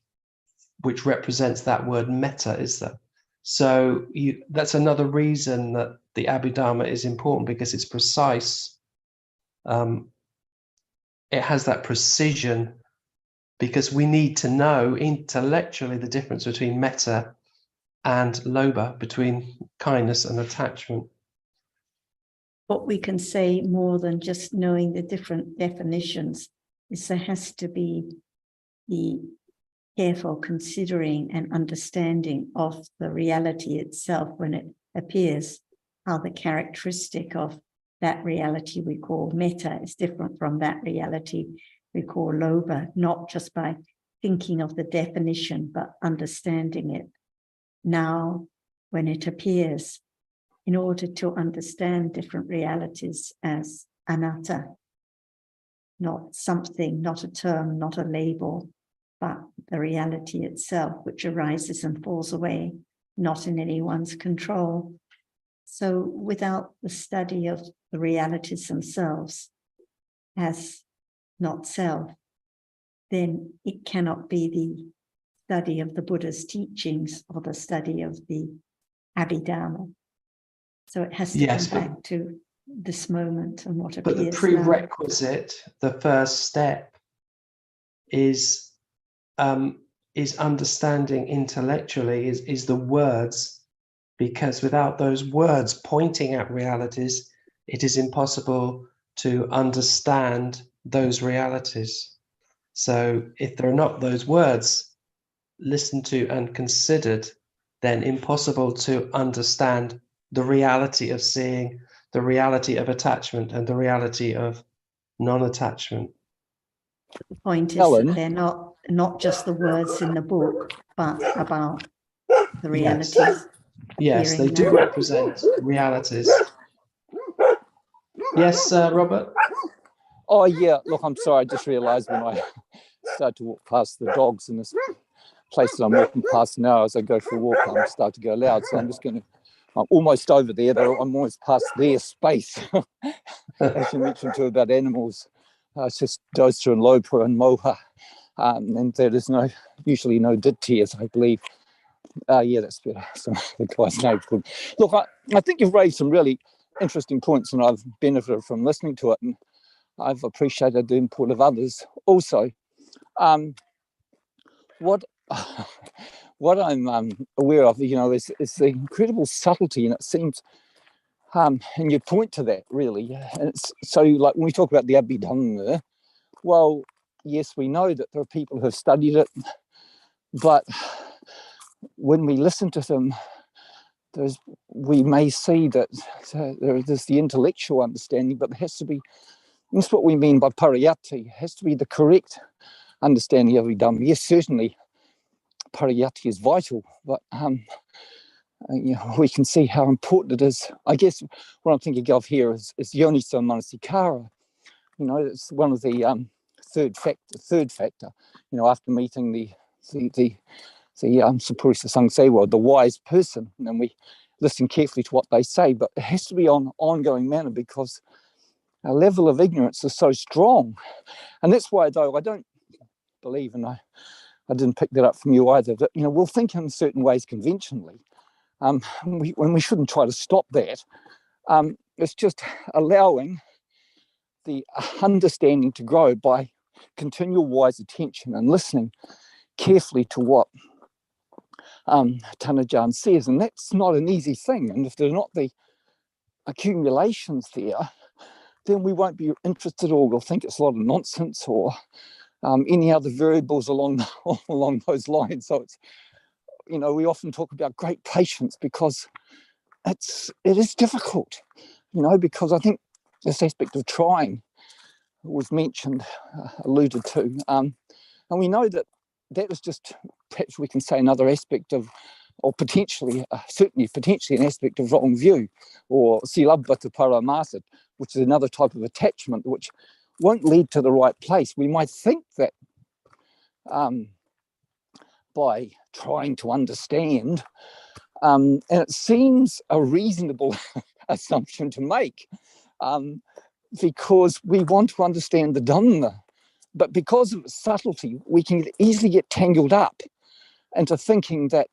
which represents that word metta, is there? So that's another reason that the Abhidhamma is important, because it's precise. It has that precision, because we need to know intellectually the difference between metta and lobha, between kindness and attachment. What we can say more than just knowing the different definitions is there has to be the careful considering and understanding of the reality itself when it appears, how the characteristic of that reality we call metta is different from that reality we call lobha, not just by thinking of the definition, but understanding it now when it appears, in order to understand different realities as anatta, not something, not a term, not a label, but the reality itself, which arises and falls away, not in anyone's control. So without the study of the realities themselves as not self, then it cannot be the study of the Buddha's teachings or the study of the Abhidhamma. So it has to Yes, come back to this moment and what but the appears now. prerequisite, the first step, is understanding intellectually, is the words, because without those words pointing at realities, it is impossible to understand those realities. So if there are not those words listened to and considered, then impossible to understand the reality of seeing, the reality of attachment, and the reality of non-attachment. The point is Ellen? that they're not just the words in the book, but about the realities. Yes, they Hearing do that. represent realities. Yes, Robert? Oh, yeah. Look, I'm sorry. I just realised when I started to walk past the dogs in this place that I'm walking past now as I go for a walk, I'm starting to go loud. So I'm just going to, I'm almost over there. I'm almost past their space. As you mentioned too about animals, it's just Dosa and Lopa and Moha. And there is usually no ditty, as I believe. Yeah, that's better. So the guy's name's called. Look, I think you've raised some really interesting points, and I've benefited from listening to it, and I've appreciated the input of others also. What I'm aware of, is the incredible subtlety, and it seems, and you point to that really. And it's so, like when we talk about the Abhidhamma, well, yes, we know that there are people who have studied it, but when we listen to them, we may see that there's the intellectual understanding, but there has to be, that's what we mean by pariyatti, it has to be the correct understanding of Abhidhamma. Yes, certainly pariyatti is vital, but we can see how important it is. I guess what I'm thinking of here is yoniso manasikara. It's one of the third factor. After meeting the Sapurisa Sangsewa, the wise person, and we listen carefully to what they say, but it has to be on ongoing manner because our level of ignorance is so strong. And that's why, though, I don't believe, and I didn't pick that up from you either, that we'll think in certain ways conventionally. When we shouldn't try to stop that. It's just allowing the understanding to grow by continual wise attention and listening carefully to what Tanajan says. And that's not an easy thing. And if there's not the accumulations there, then we won't be interested, or we'll think it's a lot of nonsense, or any other variables along those lines. So it's, we often talk about great patience because it is difficult, because I think this aspect of trying was mentioned, alluded to, and we know that is just, perhaps we can say, another aspect of, or potentially an aspect of wrong view, or silabbata paramasa, which is another type of attachment which won't lead to the right place. We might think that by trying to understand, and it seems a reasonable assumption to make, because we want to understand the Dhamma, but because of its subtlety, we can easily get tangled up into thinking that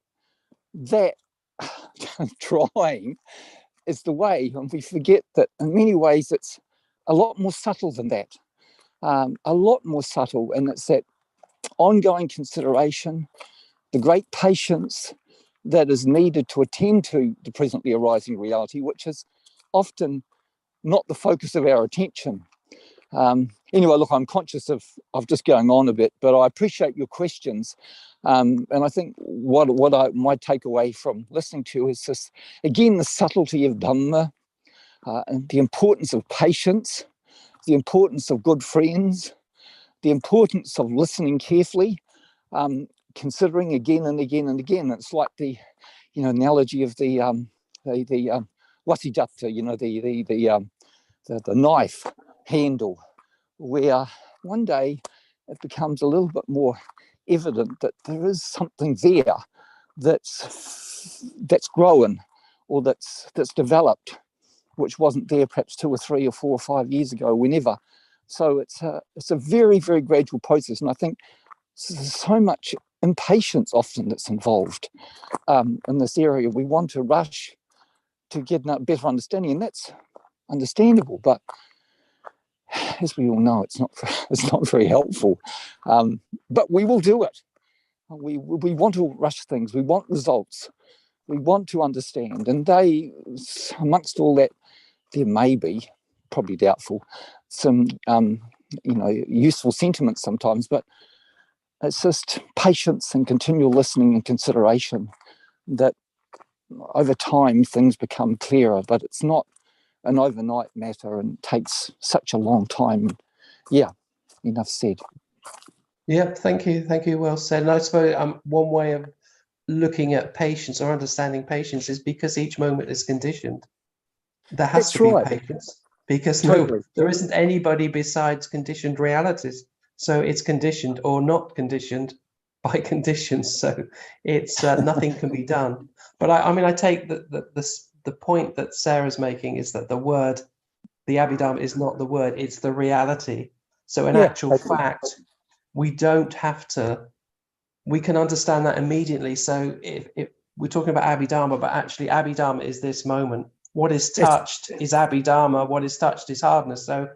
trying is the way, and we forget that in many ways it's a lot more subtle than that, a lot more subtle, and it's that ongoing consideration, the great patience that is needed to attend to the presently arising reality, which is often not the focus of our attention. Anyway, look, I'm conscious of just going on a bit, but I appreciate your questions. And I think what my takeaway from listening to is this, again, the subtlety of Dhamma, and the importance of patience, the importance of good friends, the importance of listening carefully, considering again and again and again. It's like the analogy of the wasijatta, the knife. handle, where one day it becomes a little bit more evident that there is something there that's growing, or that's developed, which wasn't there perhaps 2 or 3 or 4 or 5 years ago, whenever. So it's a very, very gradual process, and I think there's so much impatience often that's involved in this area. We want to rush to get a better understanding, and that's understandable, but as we all know, it's not very helpful. But we will do it. We want to rush things. We want results. We want to understand. And amongst all that, there may be, probably doubtful, some useful sentiments sometimes, but it's just patience and continual listening and consideration that over time things become clearer, but it's not an overnight matter and takes such a long time. Yeah, enough said. Yeah, thank you. Well said. And I suppose one way of looking at patience or understanding patience is because each moment is conditioned. There has to be patience, because there isn't anybody besides conditioned realities. So it's conditioned or not conditioned by conditions. So it's nothing can be done. But I take the point that Sarah's making is that the Abhidhamma is not the word, it's the reality. So in actual fact, we don't have to, we can understand that immediately. So if we're talking about Abhidhamma, but actually Abhidhamma is this moment. What is touched is Abhidhamma, what is touched is hardness. So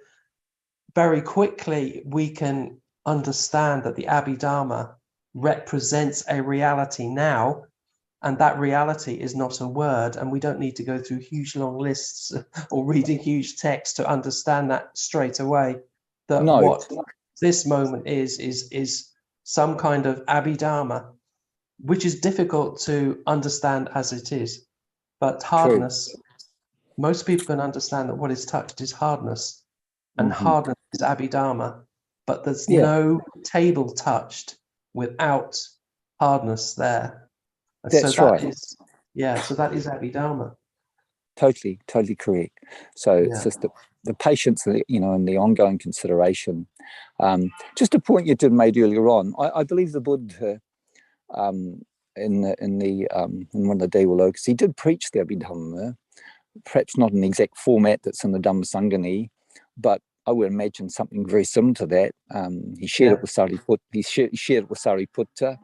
very quickly we can understand that the Abhidhamma represents a reality now, and that reality is not a word, and we don't need to go through huge long lists or reading huge text to understand that straight away. That what this moment is some kind of Abhidhamma, which is difficult to understand as it is. But hardness, most people can understand that what is touched is hardness, and hardness is Abhidhamma, but there's no table touched without hardness there. And that's so right. So that is Abhidhamma. Totally correct. So it's just the patience, and the ongoing consideration. Just a point you did made earlier on. I believe the Buddha, in one of the Devalokas, he did preach the Abhidhamma, perhaps not in the exact format that's in the Dhammasangani, but I would imagine something very similar to that. He shared it with Sariputta. He shared it with Sariputta,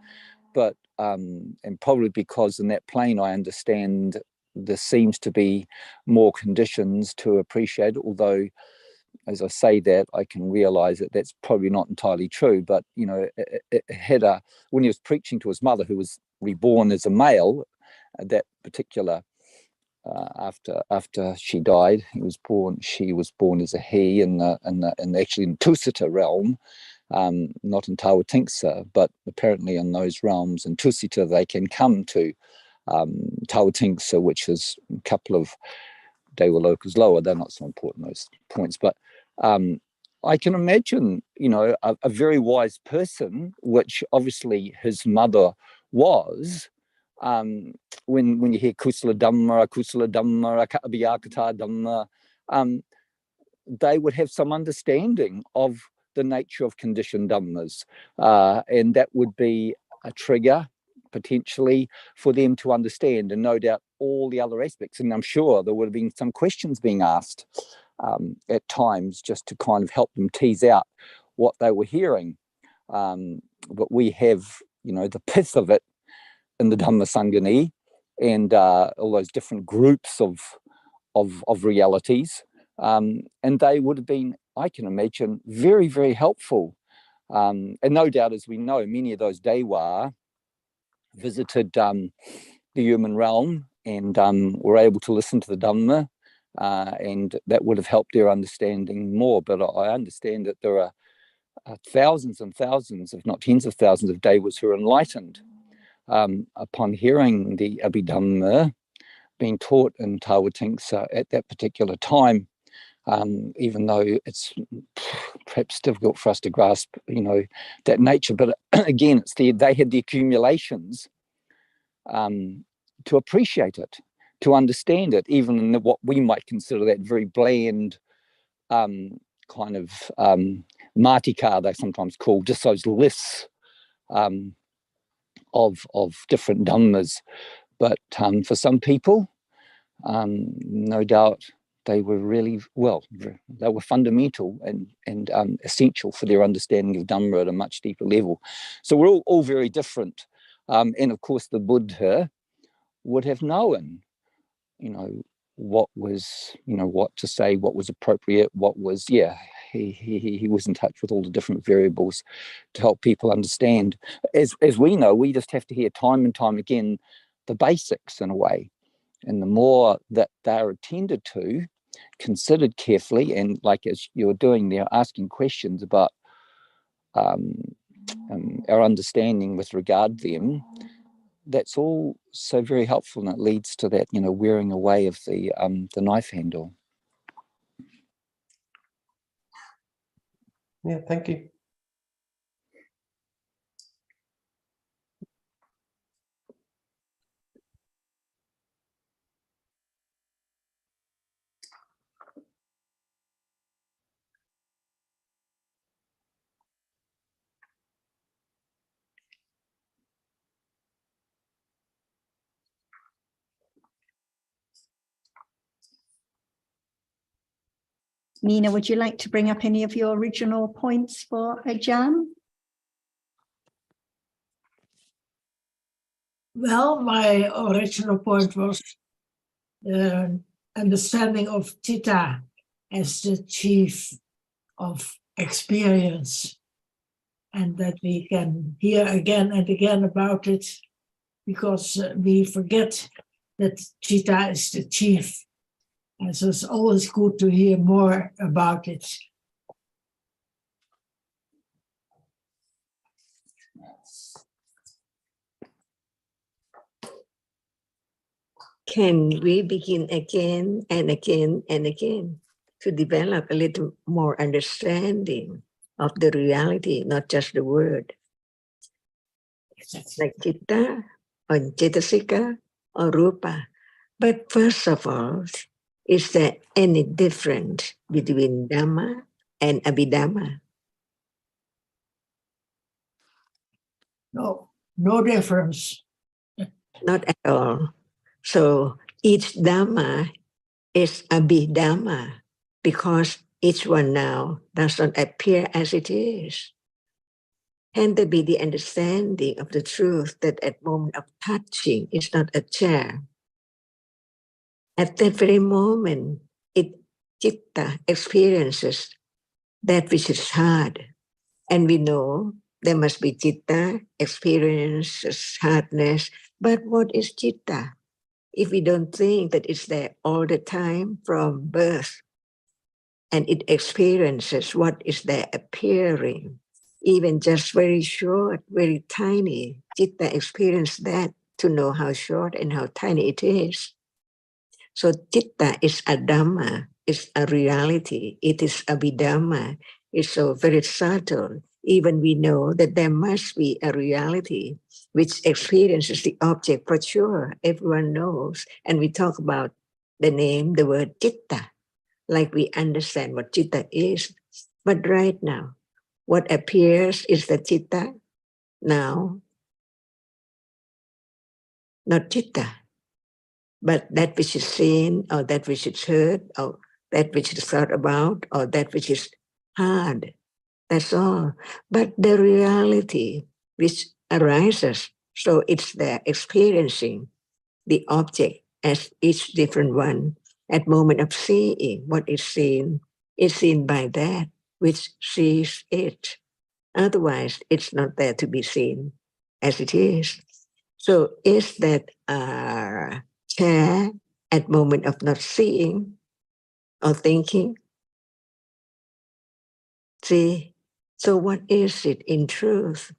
but and probably because in that plane I understand there seems to be more conditions to appreciate, although as I say that, I can realize that that's probably not entirely true. But it had when he was preaching to his mother, who was reborn as a male, that particular after she died, she was born as a he in actually in Tusita realm, not in Tawatingsa, but apparently in those realms in Tusita they can come to Tawatingsa, which is a couple of Devalokas lower. They're not so important, those points, but I can imagine, a very wise person, which obviously his mother was. When you hear Kusala Dhamma, Abhiyakata Dhamma, they would have some understanding of the nature of conditioned Dhammas, and that would be a trigger potentially for them to understand, and no doubt all the other aspects. And I'm sure there would have been some questions being asked at times just to kind of help them tease out what they were hearing. But we have, the pith of it in the Dhammasangani, and all those different groups of realities, and they would have been, I can imagine, very, very helpful. And no doubt, as we know, many of those Dewa visited the human realm and were able to listen to the Dhamma, and that would have helped their understanding more. But I understand that there are thousands and thousands, if not tens of thousands, of Devas who are enlightened upon hearing the Abhidhamma being taught in Tawatingsa at that particular time, even though it's perhaps difficult for us to grasp, that nature. But again, it's they had the accumulations to appreciate it, to understand it, even in what we might consider that very bland kind of matika, they're sometimes called, just those lists of different dhammas. But for some people, no doubt they were really, well, they were fundamental and essential for their understanding of Dhamma at a much deeper level. So we're all very different. And of course, the Buddha would have known, what was, what to say, what was appropriate, what was, he was in touch with all the different variables to help people understand. As we know, we just have to hear time and time again the basics in a way. And the more that they're attended to, considered carefully, and like as you're doing there, asking questions about our understanding with regard to them, that's all so very helpful, and it leads to that, wearing away of the knife handle. Yeah, thank you. Nina, would you like to bring up any of your original points for Ajahn? Well, my original point was the understanding of Citta as the chief of experience, and that we can hear again and again about it, because we forget that Citta is the chief. And so it's always good to hear more about it. Can we begin again and again and again to develop a little more understanding of the reality, not just the word? Like Citta or Cetasika or Rupa. But first of all, is there any difference between Dhamma and Abhidhamma? No, no difference. Not at all. So each Dhamma is Abhidhamma because each one now does not appear as it is. Can there be the understanding of the truth that at moment of touching is not a chair? At that very moment, Citta experiences that which is hard. And we know there must be Citta, experiences hardness. But what is Citta? If we don't think that it's there all the time from birth, and it experiences what is there appearing, even just very short, very tiny, Citta experience that to know how short and how tiny it is. So Citta is a Dhamma, it's a reality, it is Abhidhamma, it's so very subtle. Even we know that there must be a reality which experiences the object for sure, everyone knows. And we talk about the name, the word Citta, like we understand what Citta is. But right now, what appears is the Citta now, not Citta. But that which is seen, or that which is heard, or that which is thought about, or that which is hard, that's all. But the reality which arises, so it's there experiencing the object as each different one. At moment of seeing, what is seen by that which sees it. Otherwise, it's not there to be seen as it is. So is that chair at moment of not seeing or thinking? See, so what is it in truth?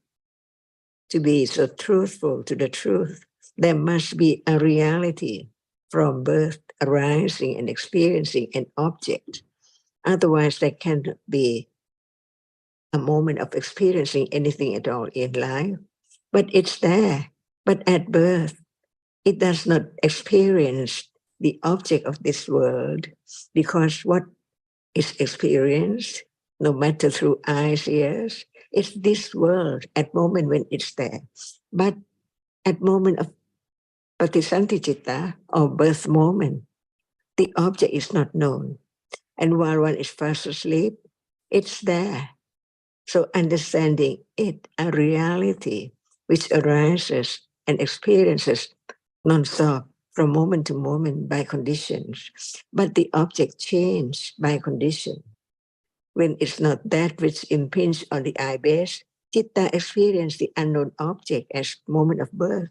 To be so truthful to the truth, there must be a reality from birth arising and experiencing an object. Otherwise, there cannot be a moment of experiencing anything at all in life. But it's there. But at birth, it does not experience the object of this world, because what is experienced, no matter through eyes, ears. It's this world at moment when it's there. But at moment of Patisanti Citta or birth moment, the object is not known. And while one is fast asleep, it's there. So understanding it, a reality which arises and experiences non-stop from moment to moment by conditions, but the object changed by condition. When it's not that which impinges on the eye base, Citta experiences the unknown object as moment of birth.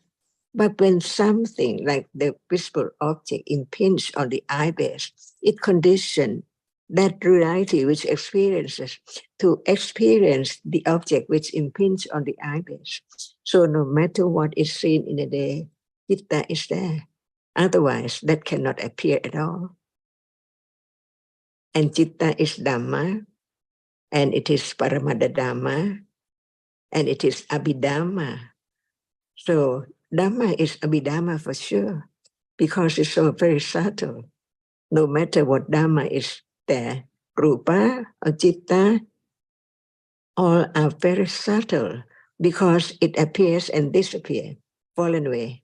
But when something like the visible object impinges on the eye base, it conditions that reality which experiences to experience the object which impinges on the eye base. So no matter what is seen in a day, Citta is there. Otherwise, that cannot appear at all. And Citta is Dhamma, and it is Paramada Dhamma, and it is Abhidhamma. So Dhamma is Abhidhamma for sure, because it's so very subtle. No matter what Dhamma is there, Rupa or Citta, all are very subtle because it appears and disappears, fallen away,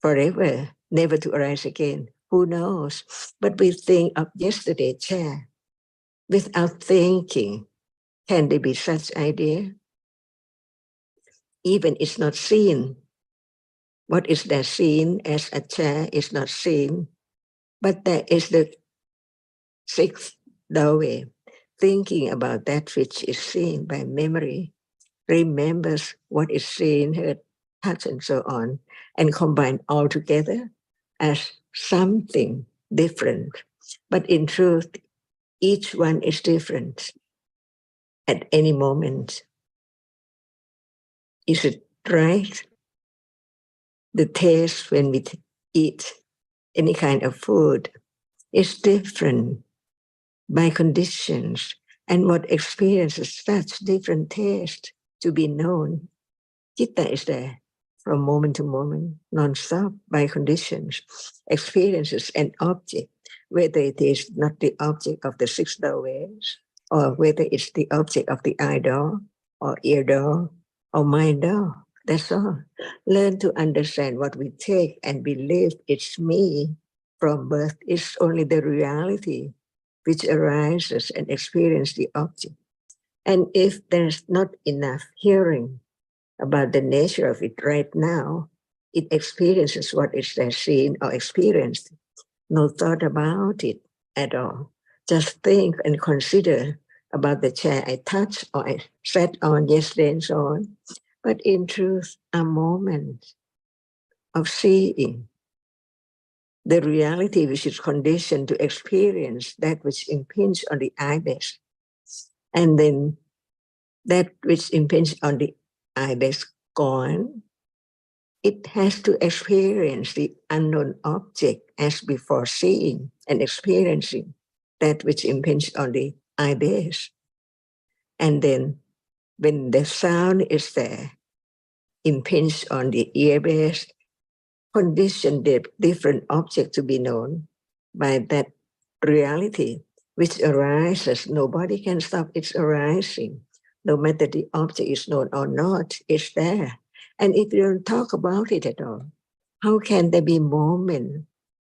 forever, never to arise again. Who knows? But we think of yesterday chair. Without thinking, can there be such idea? Even it's not seen. What is there seen as a chair is not seen, but there is the sixth doorway, thinking about that which is seen by memory, remembers what is seen, heard, touched, and so on, and combine all together as something different. But in truth, each one is different at any moment. Is it right? The taste when we eat any kind of food is different by conditions, and what experiences such different taste to be known. Citta is there from moment to moment, non-stop by conditions, experiences an object, whether it is not the object of the six doorways, or whether it's the object of the eye door, or ear door, or mind door. That's all. Learn to understand what we take and believe it's me from birth is only the reality which arises and experiences the object. And if there's not enough hearing about the nature of it right now, it experiences what is there seen or experienced. No thought about it at all. Just think and consider about the chair I touched or I sat on yesterday and so on. But in truth, a moment of seeing the reality which is conditioned to experience that which impinges on the eye base. And then that which impinges on the eye base gone, it has to experience the unknown object as before seeing and experiencing that which impinges on the eye base. And then when the sound is there, impinge on the ear base, condition the different object to be known by that reality which arises. Nobody can stop its arising. No matter the object is known or not, it's there. And if you don't talk about it at all, how can there be moment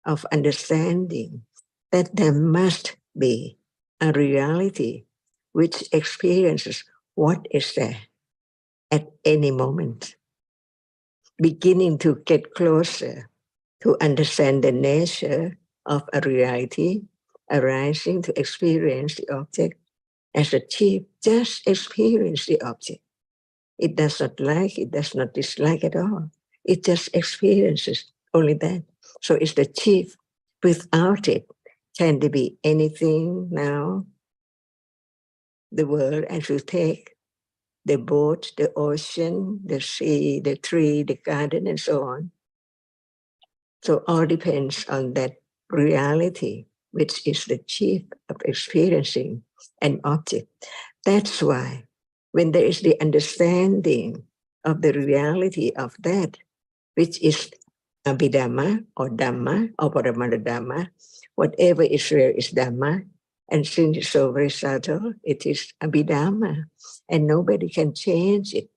of understanding that there must be a reality which experiences what is there at any moment? Beginning to get closer to understand the nature of a reality arising to experience the object as a chief, just experience the object. It does not like, it does not dislike at all. It just experiences only that. So it's the chief. Without it, can there be anything now? The world as you take the boat, the ocean, the sea, the tree, the garden, and so on. So all depends on that reality, which is the chief of experiencing an object. That's why when there is the understanding of the reality of that, which is Abhidhamma or Dhamma or Paramada Dhamma, whatever is real is Dhamma, And since it's so very subtle, it is Abhidhamma, and nobody can change it.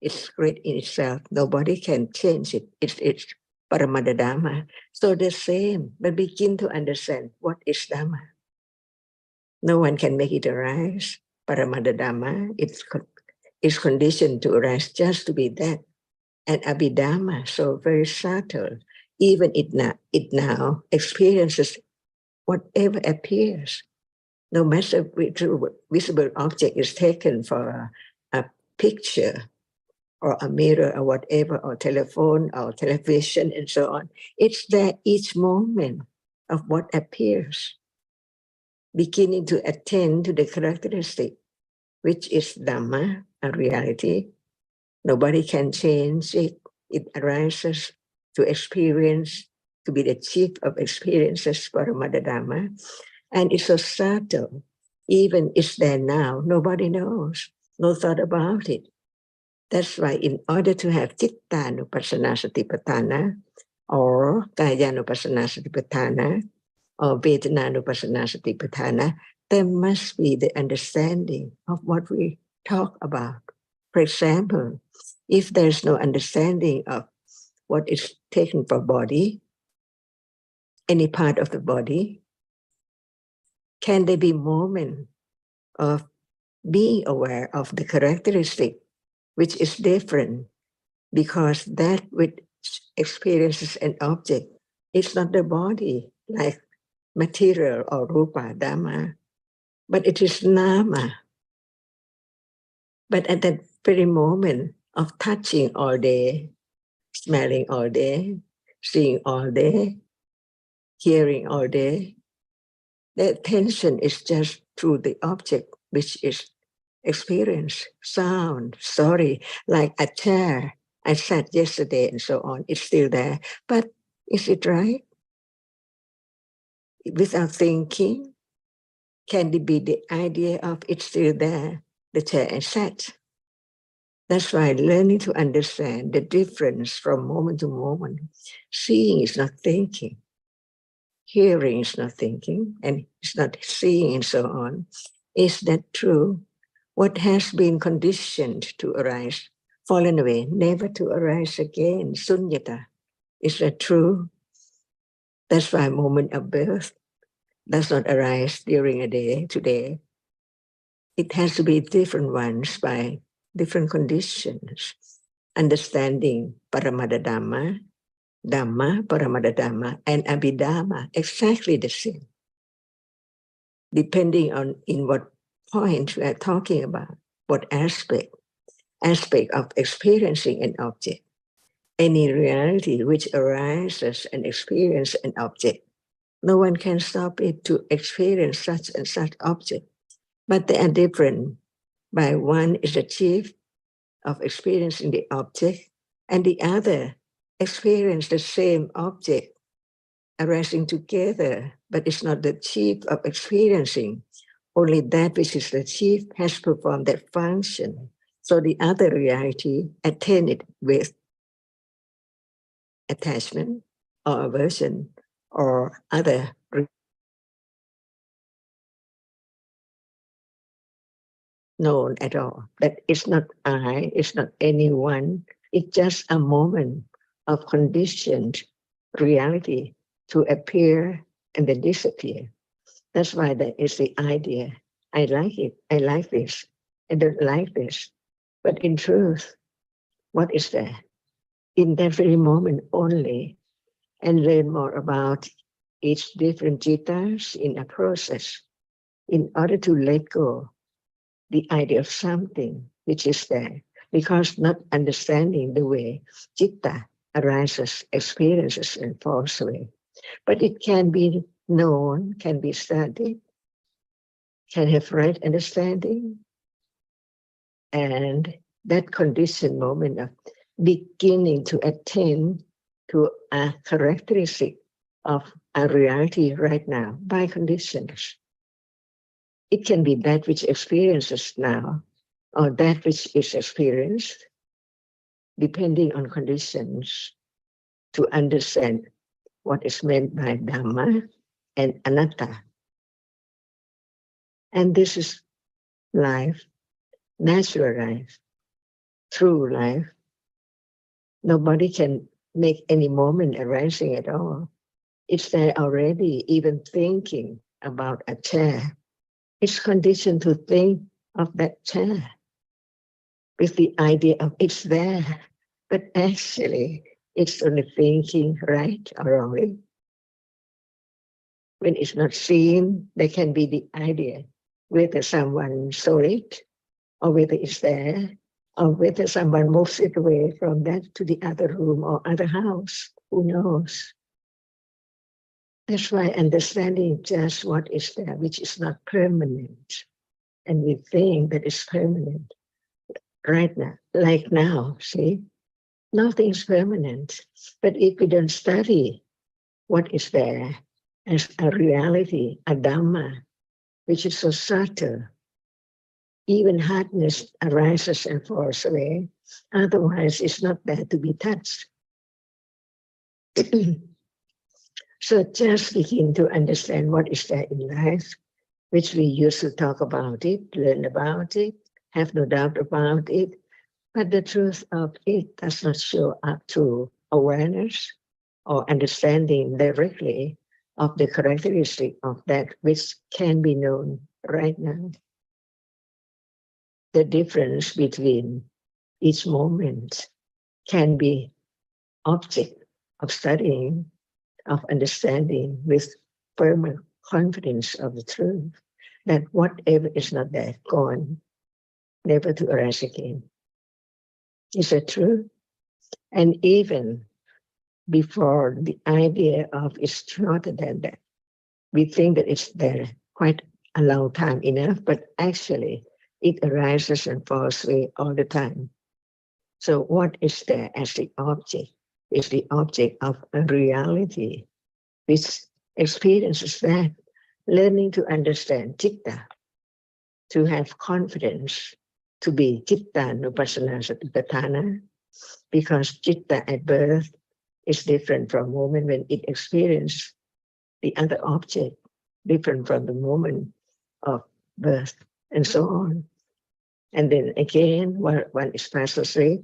It's great in itself. Nobody can change it. It's Paramada Dhamma. So the same, but begin to understand what is Dhamma. No one can make it arise. Paramada Dhamma, it's conditioned to arise just to be that. And Abhidhamma, so very subtle, even it now experiences whatever appears. No matter which visible object is taken for a picture or a mirror or whatever, or telephone or television and so on, it's there each moment of what appears, beginning to attend to the characteristic, which is Dhamma, a reality. Nobody can change it. It arises to experience, to be the chief of experiences, Paramada Dhamma. And it's so subtle. Even it's there now, nobody knows, no thought about it. That's why in order to have Citta-nupassana Satipatthana, or Kaya-nupassana Satipatthana, or Vedana-nupassana Satipatthana, there must be the understanding of what we talk about. For example, if there's no understanding of what is taken for body, any part of the body, can there be moment of being aware of the characteristic which is different, because that which experiences an object is not the body like material or rupa dhamma, but it is nama. But at that very moment of touching all day, smelling all day, seeing all day, hearing all day, the attention is just through the object which is experience, sound, story, like a chair I sat yesterday and so on. It's still there. But is it right? Without thinking, can it be the idea of it's still there, the chair I sat? That's why learning to understand the difference from moment to moment. Seeing is not thinking. Hearing is not thinking, and it's not seeing and so on. Is that true? What has been conditioned to arise, fallen away, never to arise again, sunyata. Is that true? That's why moment of birth does not arise during a day today. It has to be different ones by different conditions. Understanding Paramada Dhamma, Dhamma, Paramada Dhamma, and Abhidhamma, exactly the same. Depending on in what point we are talking about, what aspect of experiencing an object. Any reality which arises and experiences an object, no one can stop it to experience such and such object. But they are different. By one is the chief of experiencing the object, and the other experience the same object arising together, but it's not the chief of experiencing. Only that which is the chief has performed that function. So the other reality attended with attachment or aversion or other known at all. That it's not I, it's not anyone, it's just a moment of conditioned reality to appear and then disappear. That's why that is the idea. I like it, I like this, I don't like this. But in truth, what is there? In that very moment only, and learn more about each different jittas in a process in order to let go the idea of something which is there, because not understanding the way citta arises, experiences, and falls away. But it can be known, can be studied, can have right understanding, and that conditioned moment of beginning to attend to a characteristic of a reality right now by conditions. It can be that which experiences now, or that which is experienced, depending on conditions, to understand what is meant by Dhamma and Anatta. And this is life, natural life, true life. Nobody can make any moment arising at all. It's there already, even thinking about a chair. It's conditioned to think of that chair with the idea of it's there, but actually it's only thinking, right or wrongly. When it's not seen, there can be the idea whether someone saw it, or whether it's there, or whether someone moves it away from that to the other room or other house. Who knows? That's why understanding just what is there, which is not permanent, and we think that it's permanent right now, like now, see? Nothing's permanent. But if we don't study what is there as a reality, a Dhamma, which is so subtle, even hardness arises and falls away. Otherwise, it's not there to be touched. So just begin to understand what is there in life, which we used to talk about it, learn about it, have no doubt about it. But the truth of it does not show up through awareness or understanding directly of the characteristic of that which can be known right now. The difference between each moment can be object of studying, of understanding with firm confidence of the truth, that whatever is not there, gone, never to arise again. Is it true? And even before the idea of it's not than that, we think that it's there quite a long time enough, but actually it arises and falls away all the time. So what is there as the object is the object of a reality, which experiences that, learning to understand citta, to have confidence, to be citta nupassana satipatthana, because citta at birth is different from the moment when it experiences the other object, different from the moment of birth, and so on. And then again, when one is fast asleep,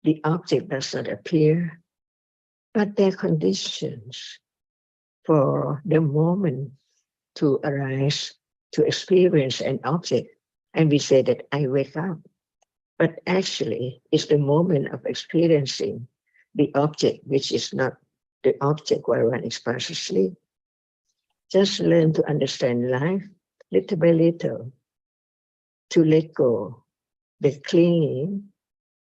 the object does not appear, but there are conditions for the moment to arise, to experience an object. And we say that I wake up, but actually it's the moment of experiencing the object, which is not the object while one is fast asleep. Just learn to understand life little by little, to let go the clinging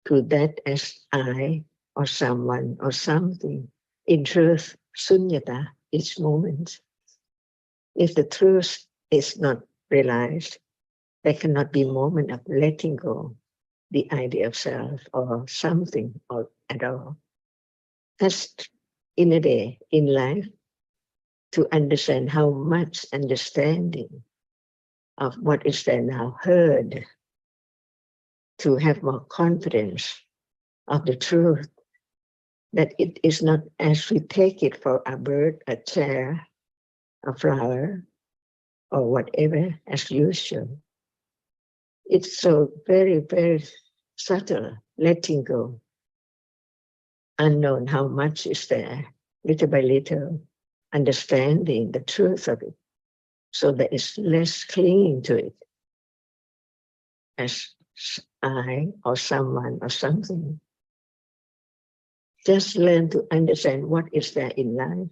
to that as I or someone or something. In truth, sunyata is moment. If the truth is not realized, there cannot be moment of letting go the idea of self or something or at all. That's in a day, in life, to understand how much understanding of what is there now heard, to have more confidence of the truth, that it is not as we take it for a bird, a chair, a flower, or whatever as usual. It's so very, very subtle, letting go. Unknown how much is there, little by little, understanding the truth of it, so there is less clinging to it as I or someone or something. Just learn to understand what is there in life.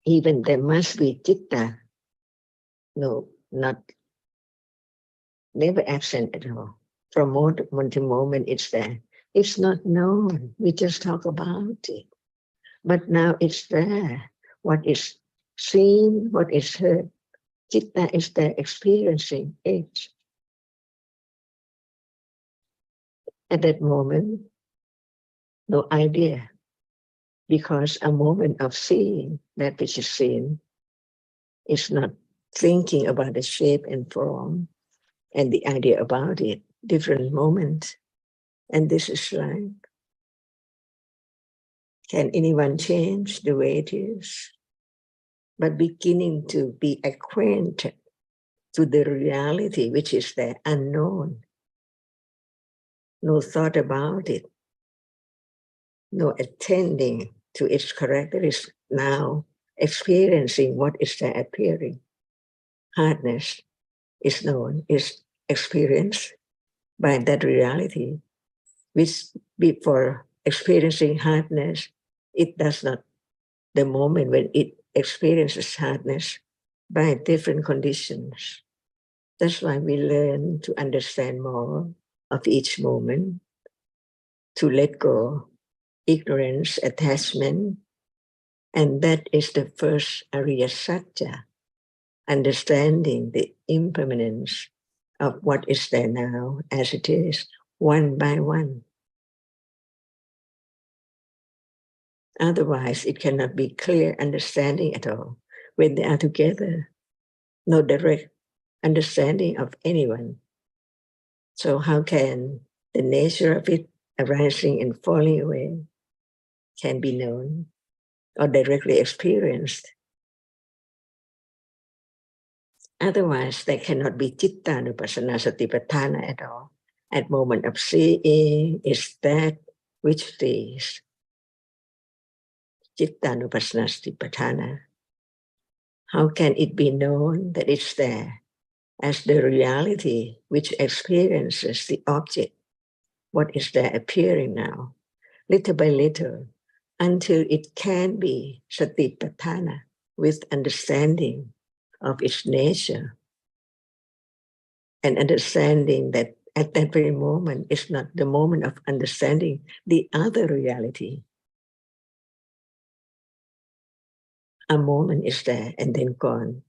Even there must be citta, no, not never absent at all. From moment to moment, it's there. It's not known. We just talk about it. But now it's there. What is seen, what is heard, citta is there experiencing it. At that moment, no idea. Because a moment of seeing that which is seen is not thinking about the shape and form and the idea about it, different moment. And this is life. Can anyone change the way it is? But beginning to be acquainted to the reality which is there, unknown. No thought about it. No attending to its characteristics, now experiencing what is there appearing. Hardness is known, is experienced by that reality, which before experiencing hardness, it does not, the moment when it experiences hardness by different conditions. That's why we learn to understand more of each moment, to let go ignorance, attachment, and that is the first Ariya Satya, understanding the impermanence of what is there now as it is, one by one. Otherwise, it cannot be clear understanding at all. When they are together, no direct understanding of anyone. So how can the nature of it arising and falling away can be known or directly experienced? Otherwise, there cannot be Chitta-nupassana Satipatthana at all. At moment of seeing is that which is Chitta-nupassana Satipatthana. How can it be known that it's there as the reality which experiences the object, what is there appearing now, little by little, until it can be Satipatthana with understanding of its nature and understanding that at that very moment is not the moment of understanding the other reality. A moment is there and then gone,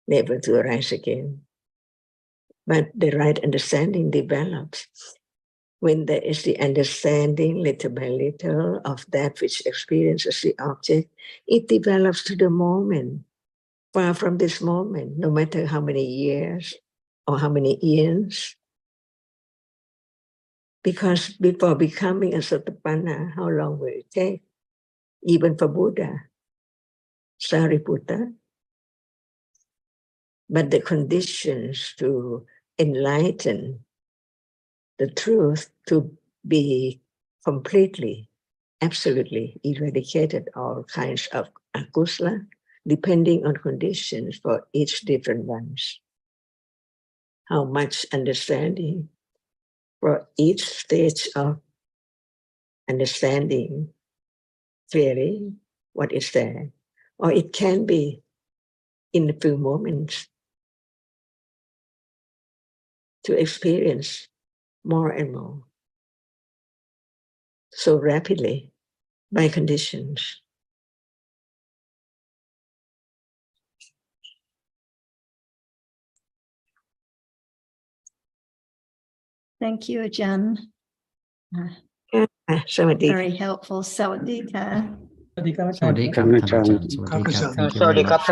never to arise again. But the right understanding develops when there is the understanding little by little of that which experiences the object. It develops to the moment. Far from this moment, no matter how many years or how many years. Because before becoming a Sotapanna, how long will it take? Even for Buddha, Sariputta. But the conditions to enlighten the truth, to be completely, absolutely eradicated all kinds of akusala, depending on conditions for each different ones. How much understanding for each stage of understanding clearly what is there. Or it can be in a few moments to experience more and more so rapidly by conditions. Thank you, Ajahn. Sawadee. Very helpful. Sawadee ka. สวัสดีครับท่านอาจารย์สวัสดีครับ Thank you very much